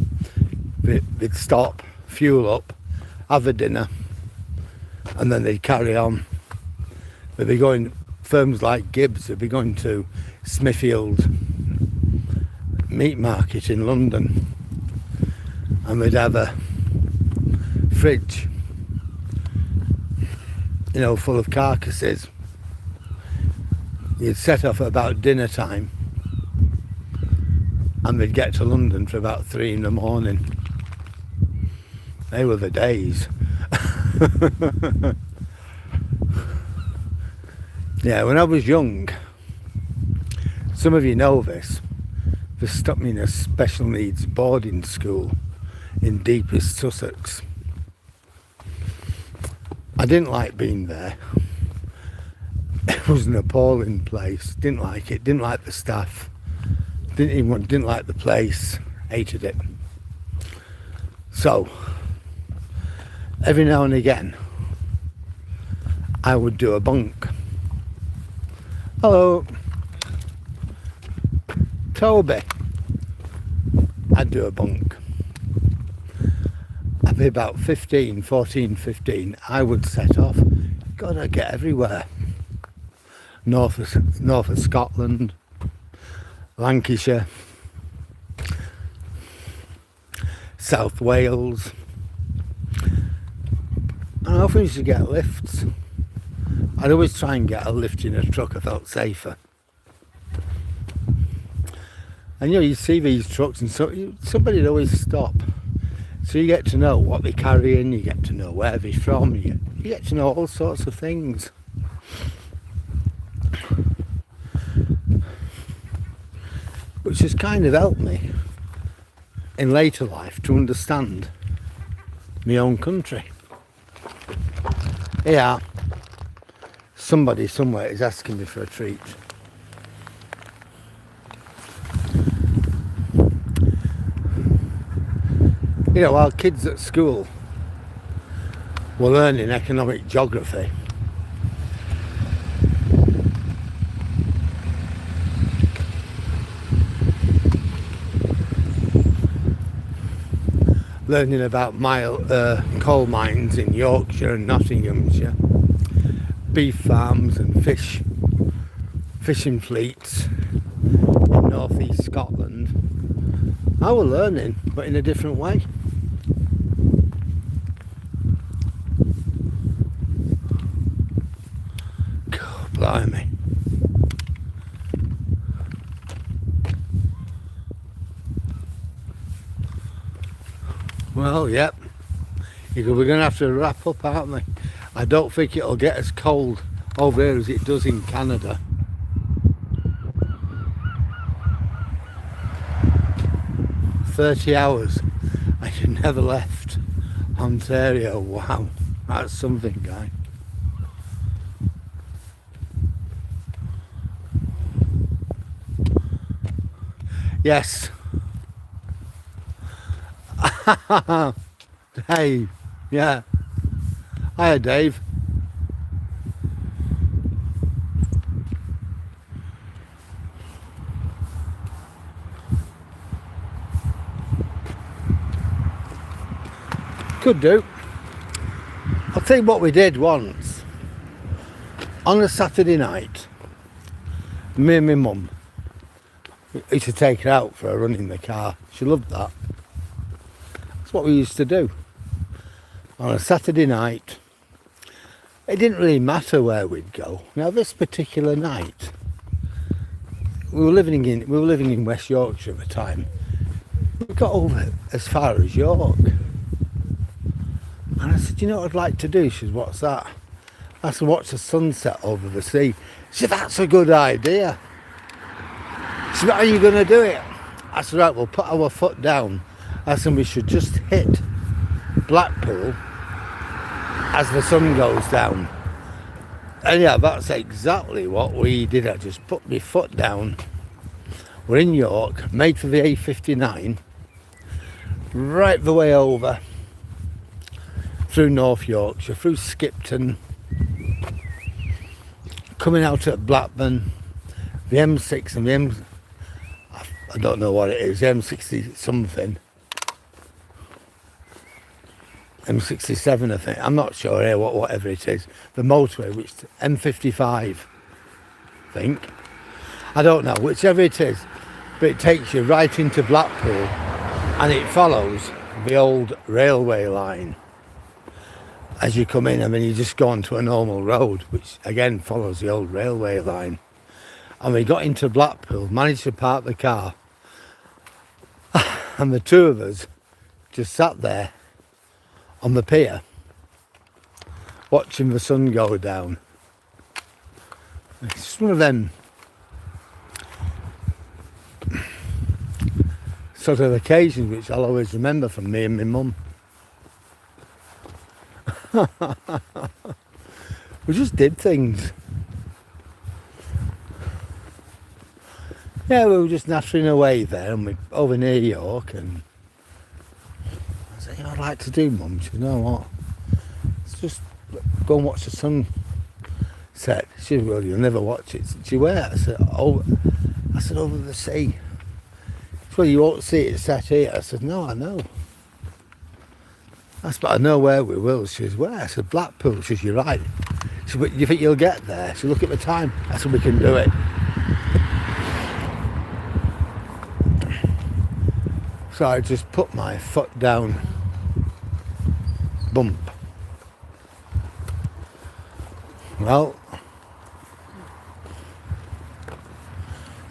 They'd stop, fuel up, have a dinner, and then they'd carry on. They'd be going, firms like Gibbs, they'd be going to Smithfield Meat Market in London, and they'd have a fridge, you know, full of carcasses. You'd set off at about dinner time, and they'd get to London for about 3 in the morning. They were the days. Yeah, when I was young, some of you know this, they stuck me in a special needs boarding school in deepest Sussex. I didn't like being there. It was an appalling place. Didn't like it. Didn't like the staff. Didn't like the place. Hated it. So every now and again, I would do a bunk. Hello, Toby. I'd do a bunk. I'd be about 15, I would set off. God, I'd get everywhere. North of Scotland, Lancashire, South Wales. And I often used to get lifts. I'd always try and get a lift in a truck. I felt safer. And you know, you see these trucks and somebody'd always stop. So you get to know what they're carrying, you get to know where they're from, you get to know all sorts of things. Which has kind of helped me in later life to understand my own country. Yeah, somebody somewhere is asking me for a treat. You know, our kids at school were learning economic geography. Learning about coal mines in Yorkshire and Nottinghamshire, beef farms and fishing fleets in northeast Scotland. I was learning, but in a different way. God, blimey. Well, yep. We're going to have to wrap up, aren't we? I don't think it'll get as cold over here as it does in Canada. "30 hours and you never left Ontario." Wow, that's something, guy. Yes. Dave, yeah. Hiya, Dave. Could do. I'll tell you what we did once. On a Saturday night, me and my mum used to take her out for a run in the car. She loved that. That's what we used to do. On a Saturday night, it didn't really matter where we'd go. Now this particular night, we were living in West Yorkshire at the time. We got over as far as York. And I said, you know what I'd like to do? She said, what's that? I said, watch the sunset over the sea. She said, that's a good idea. She said, how are you going to do it? I said, right, we'll put our foot down. I said, we should just hit Blackpool as the sun goes down. And yeah, that's exactly what we did. I just put my foot down. We're in York, made for the A59, right the way over, through North Yorkshire, through Skipton, coming out at Blackburn, the M6 and the I don't know what it is, M60 something, M67 I think, I'm not sure here, whatever it is, the motorway, which M55 I think, I don't know, whichever it is, but it takes you right into Blackpool and it follows the old railway line as you come in. I mean, you just go onto a normal road, which again follows the old railway line. And we got into Blackpool, managed to park the car, and the two of us just sat there on the pier watching the sun go down. It's just one of them sort of occasions which I'll always remember from me and my mum. We just did things. Yeah, we were just nattering away there, and we over near York, and I said, you know, I'd like to do, Mum. She said, you know what? Let's just go and watch the sun set. She said, well, you'll never watch it. She said, where? I said, over the sea. She said, well, you won't see it set here. I said, no, I know. I said, but I know where we will. She says, where? I said, Blackpool. She said, you're right. She said, but you think you'll get there? She said, look at the time. I said, we can do it. So I just put my foot down, bump. Well,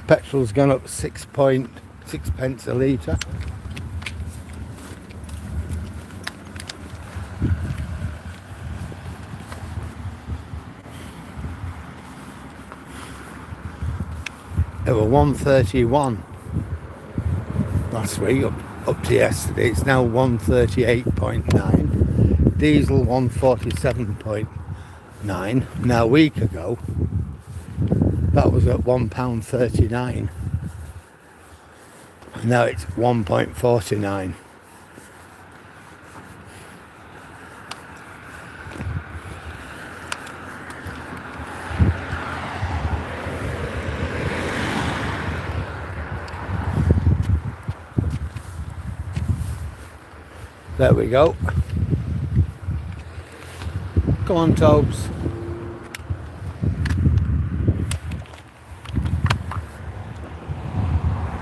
petrol's gone up 6.6 pence a litre. It was 131 last week up to yesterday. It's now 138.9. Diesel 147.9. Now a week ago that was at £1.39. Now it's 1.49. There we go. Come on, Tobes.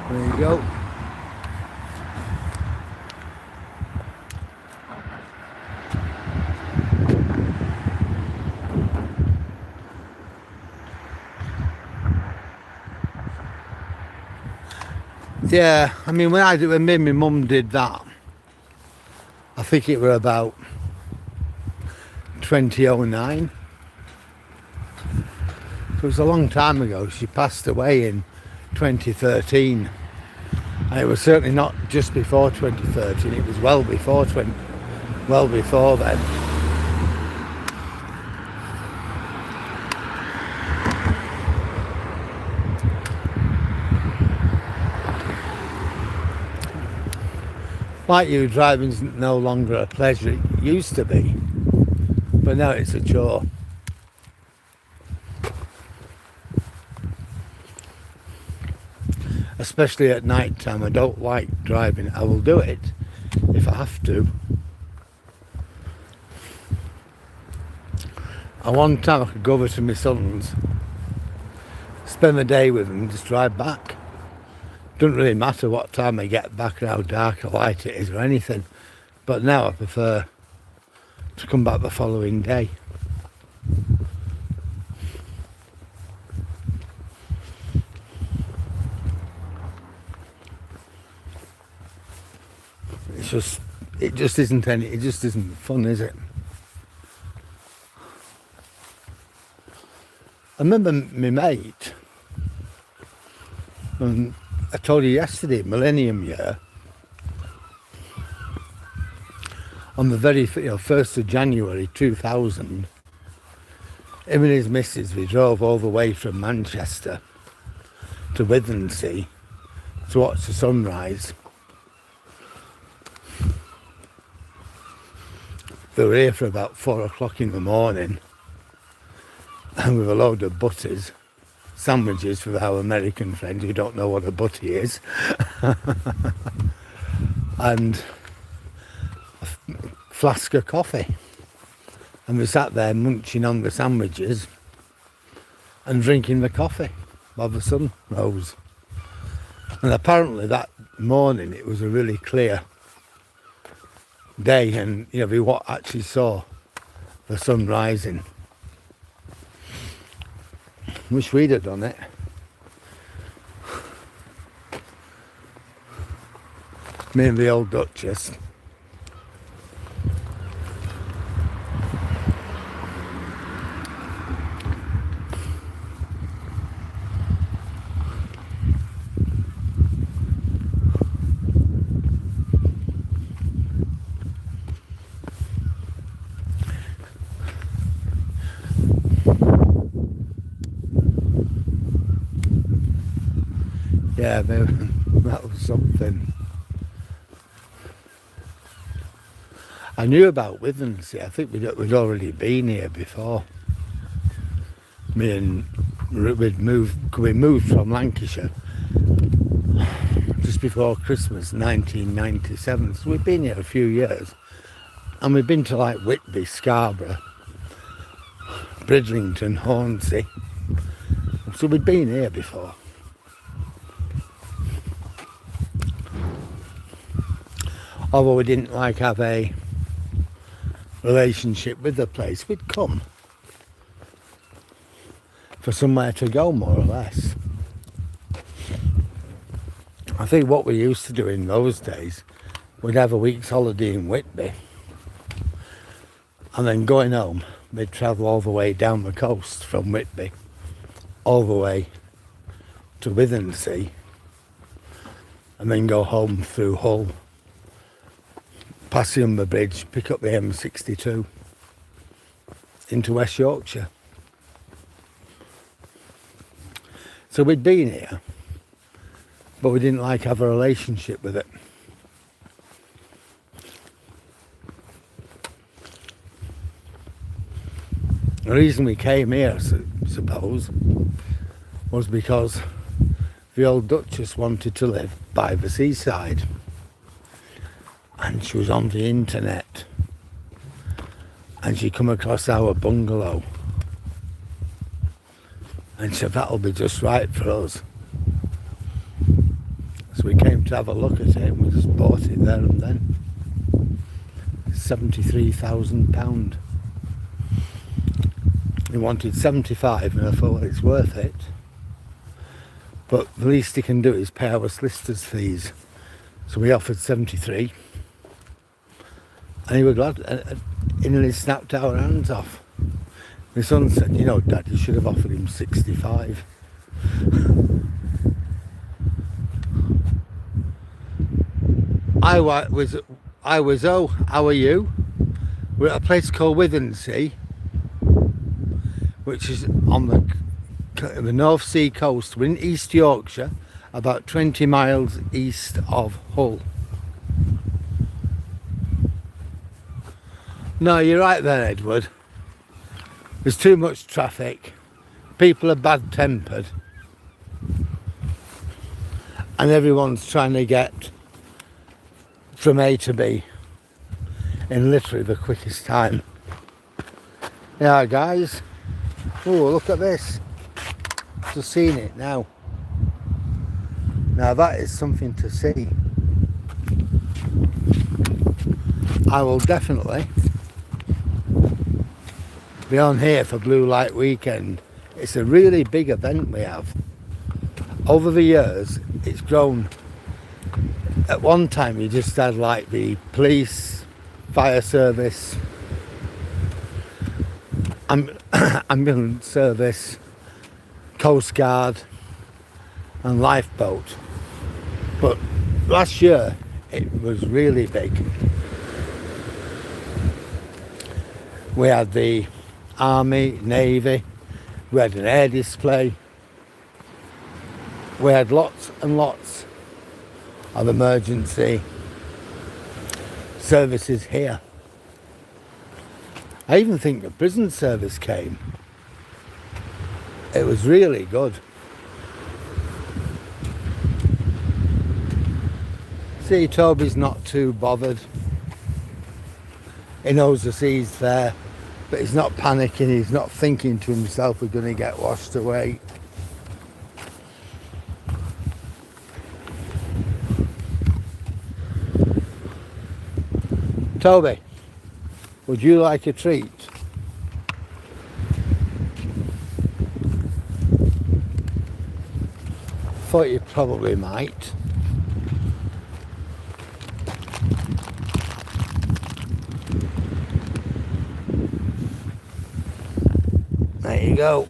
There you go. Yeah, I mean, when me and my mum did that, I think it were about 2009. It was a long time ago. She passed away in 2013. And it was certainly not just before 2013, it was well before then. Like you, driving's no longer a pleasure. It used to be, but now it's a chore. Especially at night time. I don't like driving. I will do it if I have to. And one time I could go over to my son's, spend the day with them, and just drive back. Doesn't really matter what time I get back and how dark or light it is or anything. But now I prefer to come back the following day. it just isn't fun, is it? I remember my mate, and I told you yesterday, Millennium Year, on the very 1st of January 2000, him and his missus, we drove all the way from Manchester to Withensea to watch the sunrise. They were here for about 4 o'clock in the morning, and with a load of butties, sandwiches for our American friends who don't know what a butty is, and a flask of coffee. And we sat there munching on the sandwiches and drinking the coffee while the sun rose. And apparently that morning it was a really clear day, and we actually saw the sun rising. Wish we'd have done it. Me and the old Duchess. Yeah, that was something. I knew about Withensea. I think we'd already been here before. We moved from Lancashire just before Christmas 1997. So we've been here a few years. And we've been to like Whitby, Scarborough, Bridlington, Hornsey. So we'd been here before. Although we didn't have a relationship with the place, we'd come for somewhere to go, more or less. I think what we used to do in those days, we'd have a week's holiday in Whitby, and then going home, we'd travel all the way down the coast from Whitby, all the way to Withensea, and then go home through Hull, pass the Humber Bridge, pick up the M62 into West Yorkshire. So we'd been here, but we didn't have a relationship with it. The reason we came here, I suppose, was because the old Duchess wanted to live by the seaside. And she was on the internet, and she come across our bungalow, and she said that'll be just right for us. So we came to have a look at it, and we just bought it there and then. £73,000. He wanted 75, and I thought, well, it's worth it. But the least he can do is pay our solicitors' fees. So we offered 73. And he was glad, and he nearly snapped our hands off. My son said, Dad, you should have offered him 65. How are you? We're at a place called Withensea, which is on the North Sea coast. We're in East Yorkshire, about 20 miles east of Hull. No, you're right there, Edward. There's too much traffic. People are bad-tempered. And everyone's trying to get from A to B in literally the quickest time. Yeah, guys. Oh, look at this. Just seen it now. Now that is something to see. I will definitely be on here for Blue Light Weekend. It's a really big event we have. Over the years, it's grown At one time you just had like the police, fire service, ambulance service, coast guard and lifeboat. But last year it was really big. We had the army, navy, we had an air display, we had lots and lots of emergency services here. I even think the prison service came. It was really good. See, Toby's not too bothered. He knows the sea's there, but he's not panicking, he's not thinking to himself we're going to get washed away. Toby, would you like a treat? Thought you probably might. There you go.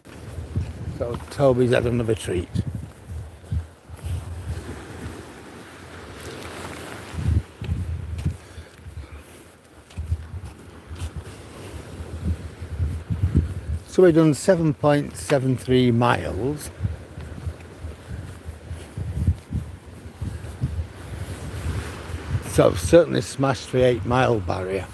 So Toby's had another treat. So we've done 7.73 miles. So I've certainly smashed the 8-mile barrier.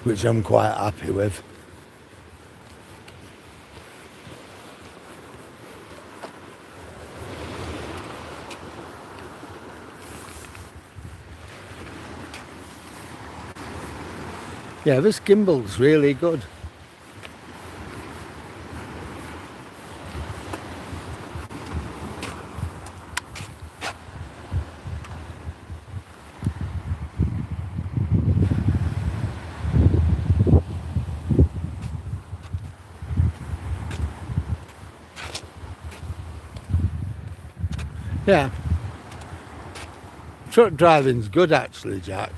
Which I'm quite happy with. Yeah, this gimbal's really good. Yeah. Truck driving's good actually, Jack.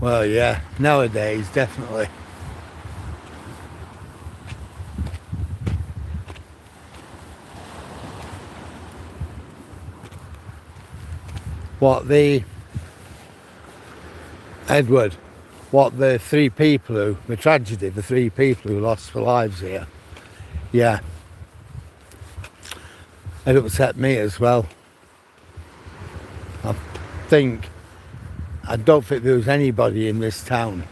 Well, yeah, nowadays, definitely. What the three people the three people who lost their lives here. Yeah. It upset me as well. I don't think there was anybody in this town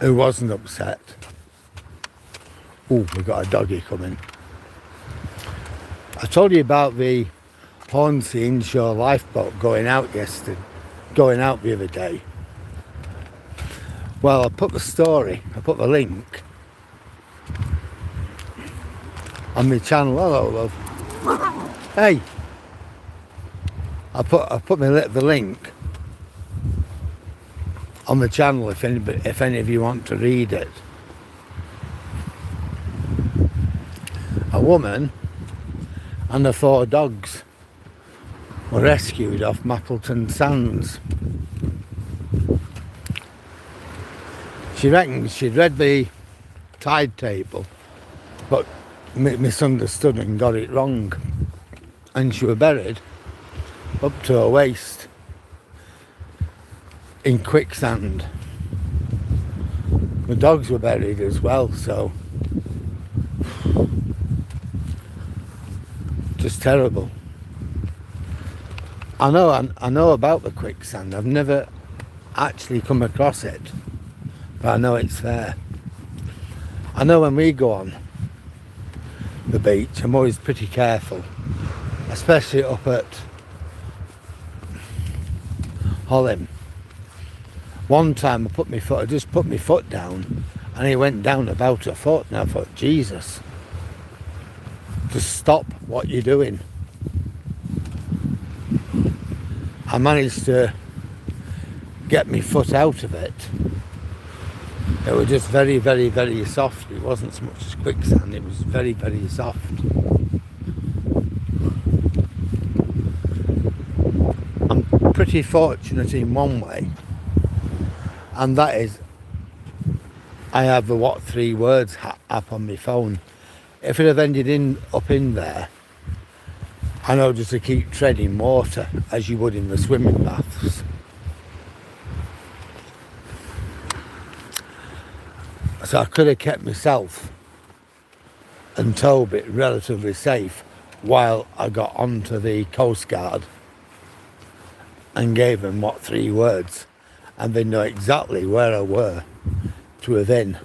who wasn't upset. Oh, we've got a doggy coming. I told you about the Hornsey inshore lifeboat going out the other day. Well, I put the link on my channel. Hello, love. Hey, I put the link on the channel if any of you want to read it. A woman and her 4 dogs were rescued off Mappleton Sands. She reckons she'd read the tide table but misunderstood and got it wrong, and she was buried up to her waist in quicksand. The dogs were buried as well, so just terrible. I know about the quicksand. I've never actually come across it, but I know it's there. I know when we go on the beach, I'm always pretty careful, especially up at Holland. One time I just put my foot down and it went down about a foot, and I thought, Jesus, to stop what you're doing. I managed to get my foot out of it. It was just very, very, very soft. It wasn't so much as quicksand, it was very, very soft. I'm pretty fortunate in one way, and that is I have the What 3 Words app on my phone. If it had ended up in there, I know just to keep treading water as you would in the swimming baths. So I could have kept myself and Toby relatively safe while I got onto the Coast Guard and gave them What 3 Words, and they know exactly where I were to within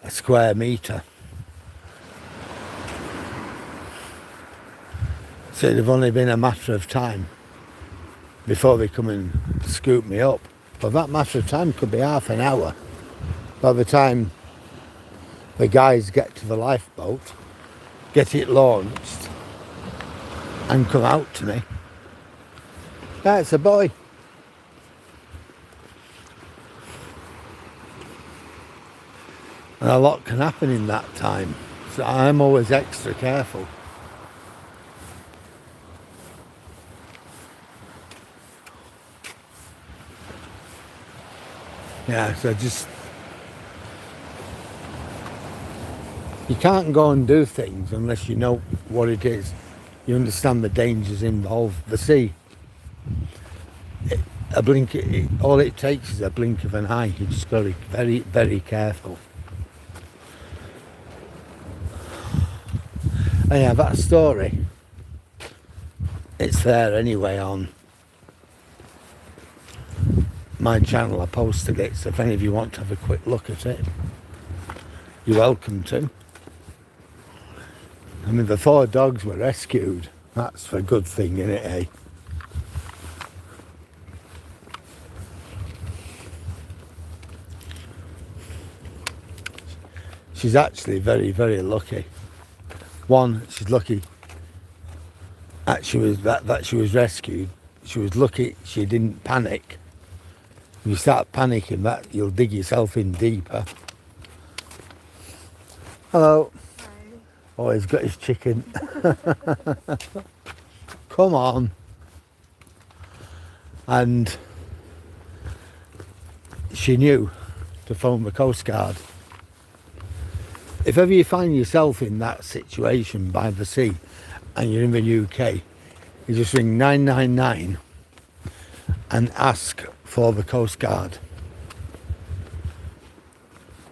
a square metre. So it'd have only been a matter of time before they come and scoop me up. But that matter of time could be half an hour. By the time the guys get to the lifeboat, get it launched, and come out to me. Yeah, it's a boy. And a lot can happen in that time. So I'm always extra careful. Yeah, so just... you can't go and do things unless you know what it is. You understand the dangers involved. The sea, all it takes is a blink of an eye. You just got to be very, very careful. And yeah, that story, it's there anyway on my channel. I posted it, so if any of you want to have a quick look at it, you're welcome to. I mean, the 4 dogs were rescued. That's a good thing, isn't it, eh? She's actually very, very lucky. One, she's lucky that she was rescued. She was lucky she didn't panic. If you start panicking, that you'll dig yourself in deeper. Hello. Oh, he's got his chicken. Come on. And she knew to phone the Coast Guard. If ever you find yourself in that situation by the sea and you're in the UK, you just ring 999 and ask for the Coast Guard.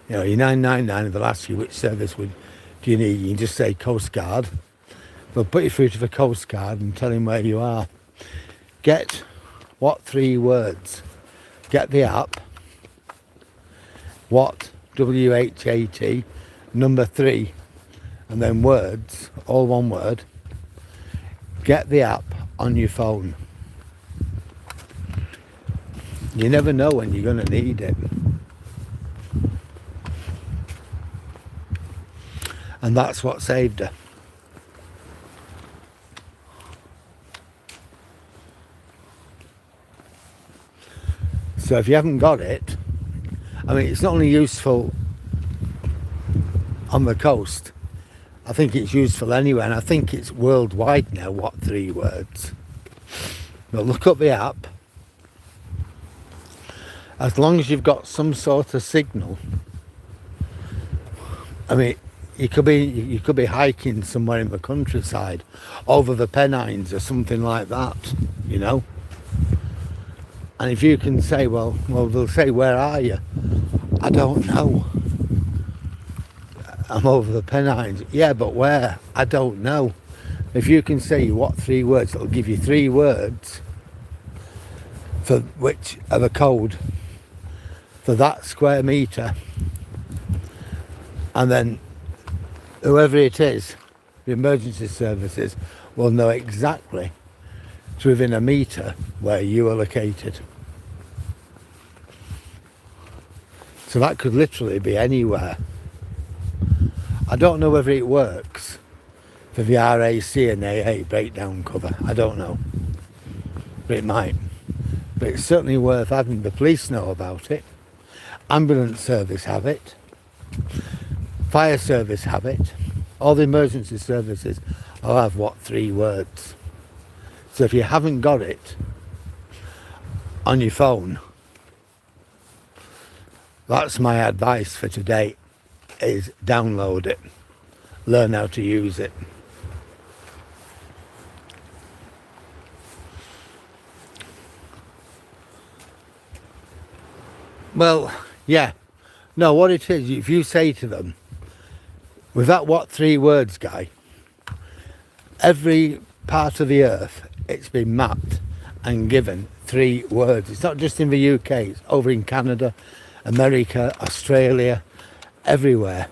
You know, your 999 and they'll ask you which service do you need. You can just say Coast Guard. They'll put you through to the Coast Guard and tell him where you are. Get What 3 Words. Get the app. What, WHAT, number 3, and then words, all one word. Get the app on your phone. You never know when you're going to need it. And that's what saved her. So if you haven't got it, I mean, it's not only useful on the coast, I think it's useful anywhere, and I think it's worldwide now, What 3 Words. But look up the app. As long as you've got some sort of signal. I mean, you could be hiking somewhere in the countryside, over the Pennines or something like that, you know. And if you can say, well, they'll say, where are you? I don't know. I'm over the Pennines. Yeah, but where? I don't know. If you can say What 3 Words, it'll give you 3 words for which are the code for that square metre. And then whoever it is, the emergency services, will know exactly to within a metre where you are located. So that could literally be anywhere. I don't know whether it works for for the RAC and AA breakdown cover. I don't know, but it might. But it's certainly worth having. The police know about it, ambulance service have it, fire service have it, all the emergency services will have what 3 words. So if you haven't got it on your phone, that's my advice for today, is download it, learn how to use it. Well, yeah, no, what it is, if you say to them, with that what 3 words guy, every part of the earth, it's been mapped and given 3 words. It's not just in the UK, it's over in Canada, America, Australia, everywhere.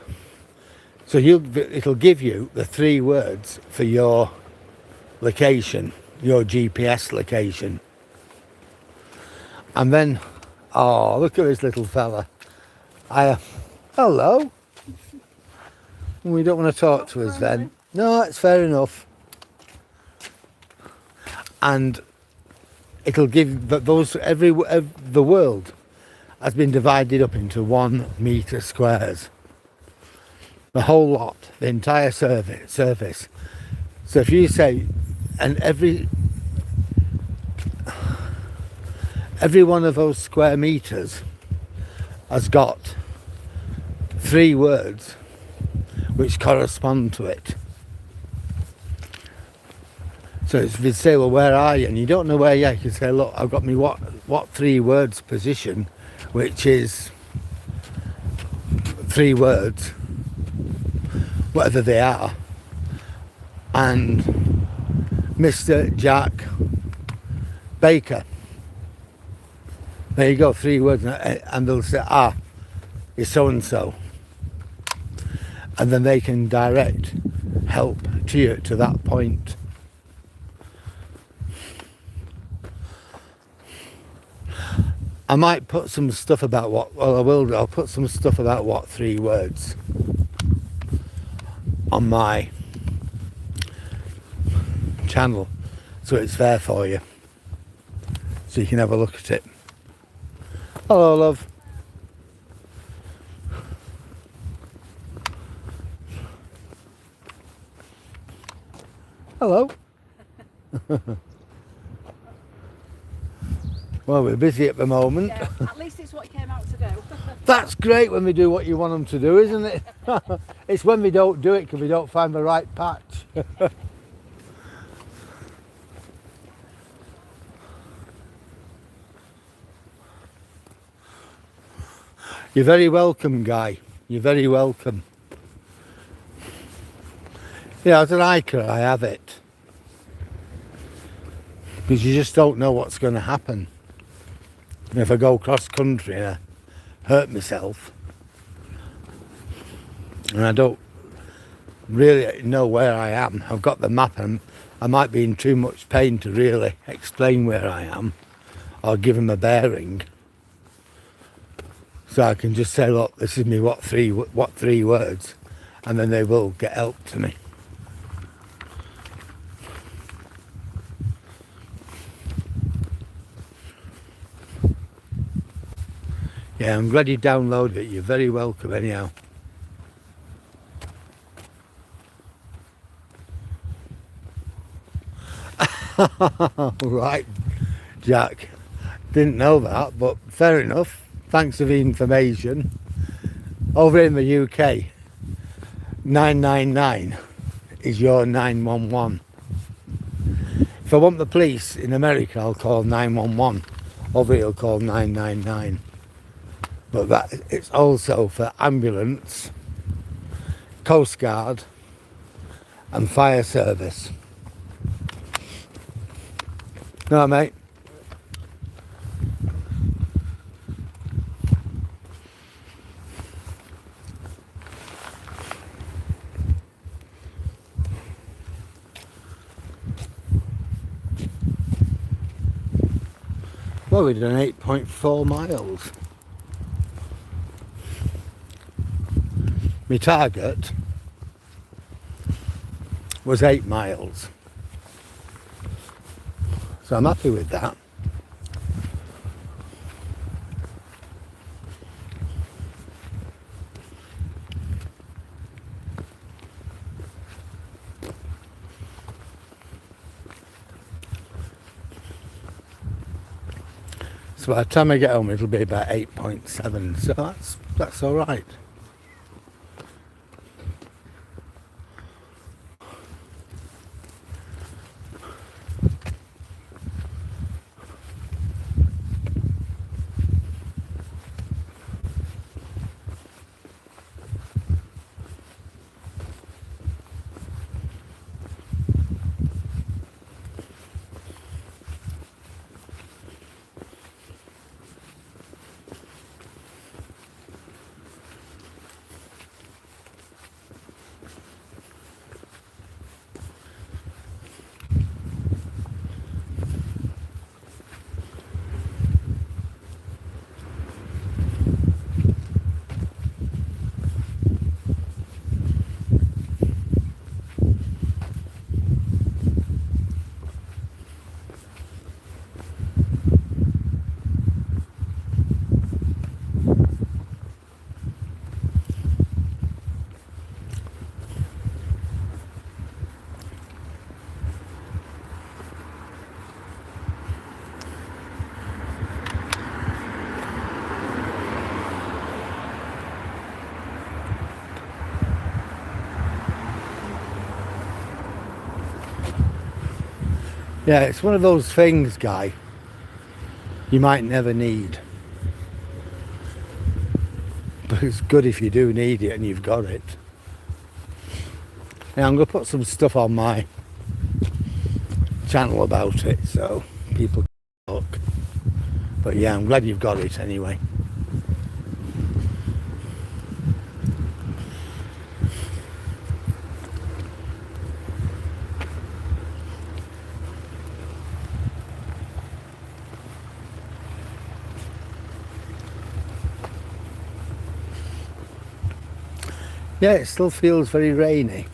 So it'll give you the 3 words for your location, your GPS location. And then, oh, look at this little fella. Hello. We don't want to talk to us then. No, it's fair enough. And it'll give those, the world has been divided up into 1 metre squares. The whole lot, the entire surface. So if you say, and every one of those square meters has got 3 words which correspond to it. So if you say, well, where are you? And you don't know where you are, you can say, look, I've got me what 3 words position, which is 3 words, whatever they are. And Mr. Jack Baker. There you go, 3 words, and they'll say, it's so-and-so. And then they can direct help to you to that point. I might put some stuff about I'll put some stuff about what 3 words on my channel, so it's there for you, so you can have a look at it. Hello, love. Hello. Well, we're busy at the moment.
Yeah, at least it's what you came out to do.
That's great when we do what you want them to do, isn't it? It's when we don't do it because we don't find the right patch. You're very welcome, Guy. You're very welcome. Yeah, as an hiker, I have it. Because you just don't know what's going to happen. And if I go cross country and I hurt myself, and I don't really know where I am, I've got the map and I might be in too much pain to really explain where I am or give them a bearing. So I can just say, look, this is me, what three words, and then they will get help to me. Yeah, I'm glad you downloaded it. You're very welcome anyhow. Right, Jack. Didn't know that, but fair enough. Thanks for the information. Over in the UK, 999 is your 911. If I want the police in America, I'll call 911. Over here, I'll call 999. But that it's also for ambulance, Coast Guard, and fire service. No, mate. Well, we've done 8.4 miles. My target was 8 miles. So I'm happy with that. So by the time I get home it'll be about 8.7, so that's all right. Yeah, it's one of those things, Guy, you might never need. But it's good if you do need it and you've got it. Yeah, I'm going to put some stuff on my channel about it so people can look. But yeah, I'm glad you've got it anyway. Yeah, it still feels very rainy.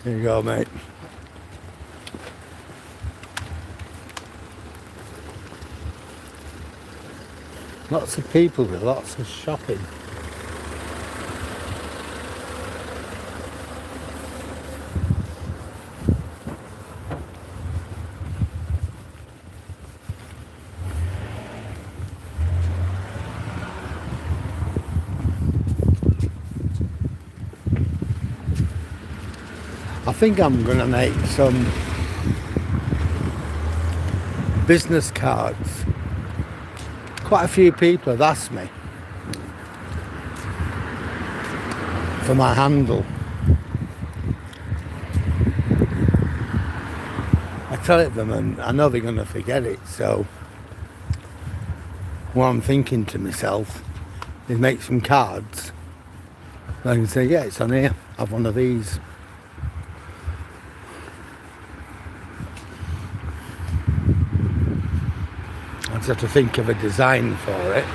There you go, mate. Lots of people with lots of shopping. I think I'm going to make some business cards. Quite a few people have asked me for my handle. I tell it them and I know they're going to forget it, so what I'm thinking to myself is make some cards. I can say, yeah, it's on here, have one of these. I just have to think of a design for it.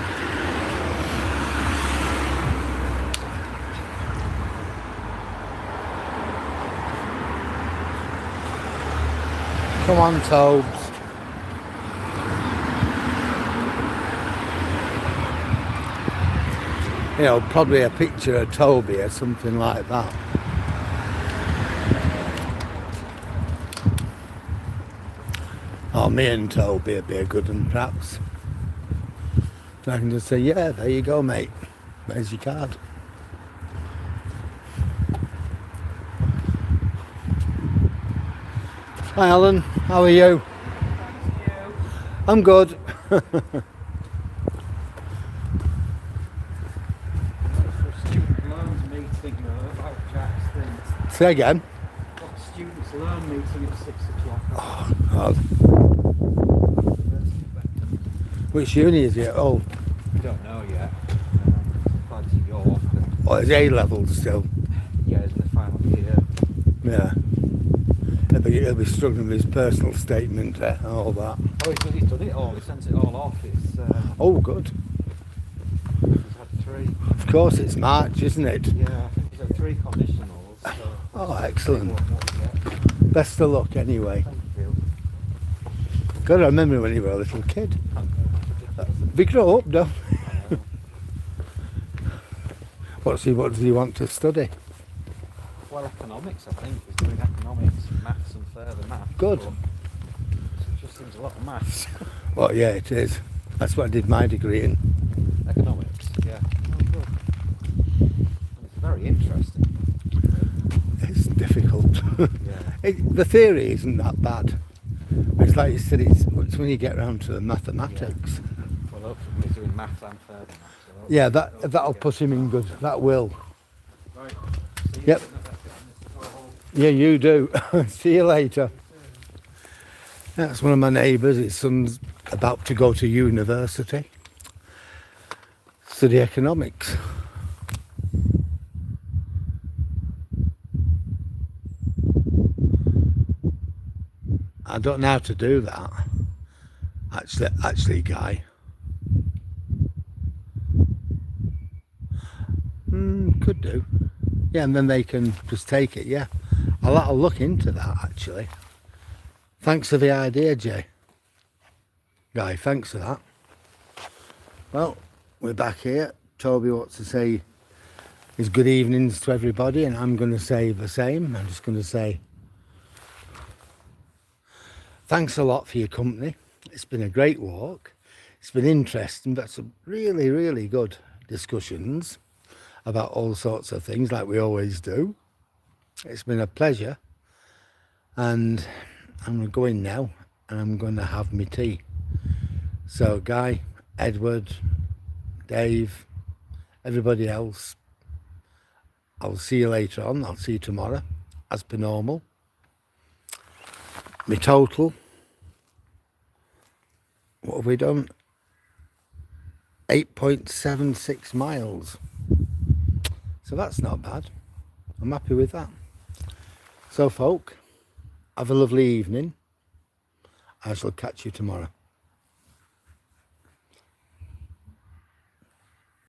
Come on, Tobes. You know, probably a picture of Toby or something like that. Oh, me and Toby would be a good one, perhaps. I can just say, yeah, there you go, mate. There's your card. Hi, Alan. How are you? I'm good.
For a student loans meeting about Jack's things.
Say again.
Got a students loan meeting at 6 o'clock.
Oh, God. Which uni is it? Oh,
We don't know yet. Applied to York.
oh, it's A level still.
Yeah, it's in the final year.
Yeah. He'll be struggling with his personal statement and all that.
Oh, he's done it all. He sent it all off. It's
Oh, good.
he's had 3.
Of course, it's March, isn't it?
Yeah, I think he's had 3 conditionals. So
Oh, excellent.
what we get.
Best of luck anyway.
Thank you.
God, I remember when you were a little kid. We grow up, don't we? What does he want to study?
Well, economics, I think. He's doing economics, maths and further maths.
Good.
But it just seems a lot of maths.
Well, yeah, it is. That's what I did my degree in.
Economics, yeah. Oh, good. And it's very interesting.
It's difficult.
Yeah.
The theory isn't that bad. It's like you said, it's when you get around to the mathematics.
Well, hopefully he's doing maths and further maths. So
Yeah, that'll put him in good. That will.
Right. See you
Yep.
soon. I better get on this call.
Yeah, you do. See you later. That's one of my neighbours. His son's about to go to university, study economics. I don't know how to do that. Actually, Guy. Could do. Yeah, and then they can just take it. Yeah, I'll look into that actually. Thanks for the idea, Jay. Guy, thanks for that. Well, we're back here. Toby wants to say his good evenings to everybody, and I'm going to say the same. I'm just going to say thanks a lot for your company. It's been a great walk. It's been interesting, but some really, really good discussions about all sorts of things like we always do. It's been a pleasure, and I'm going to go in now and I'm going to have my tea. So Guy, Edward, Dave, everybody else, I'll see you later on. I'll see you tomorrow as per normal. My total, what have we done? 8.76 miles. So that's not bad. I'm happy with that. So folk, have a lovely evening. I shall catch you tomorrow.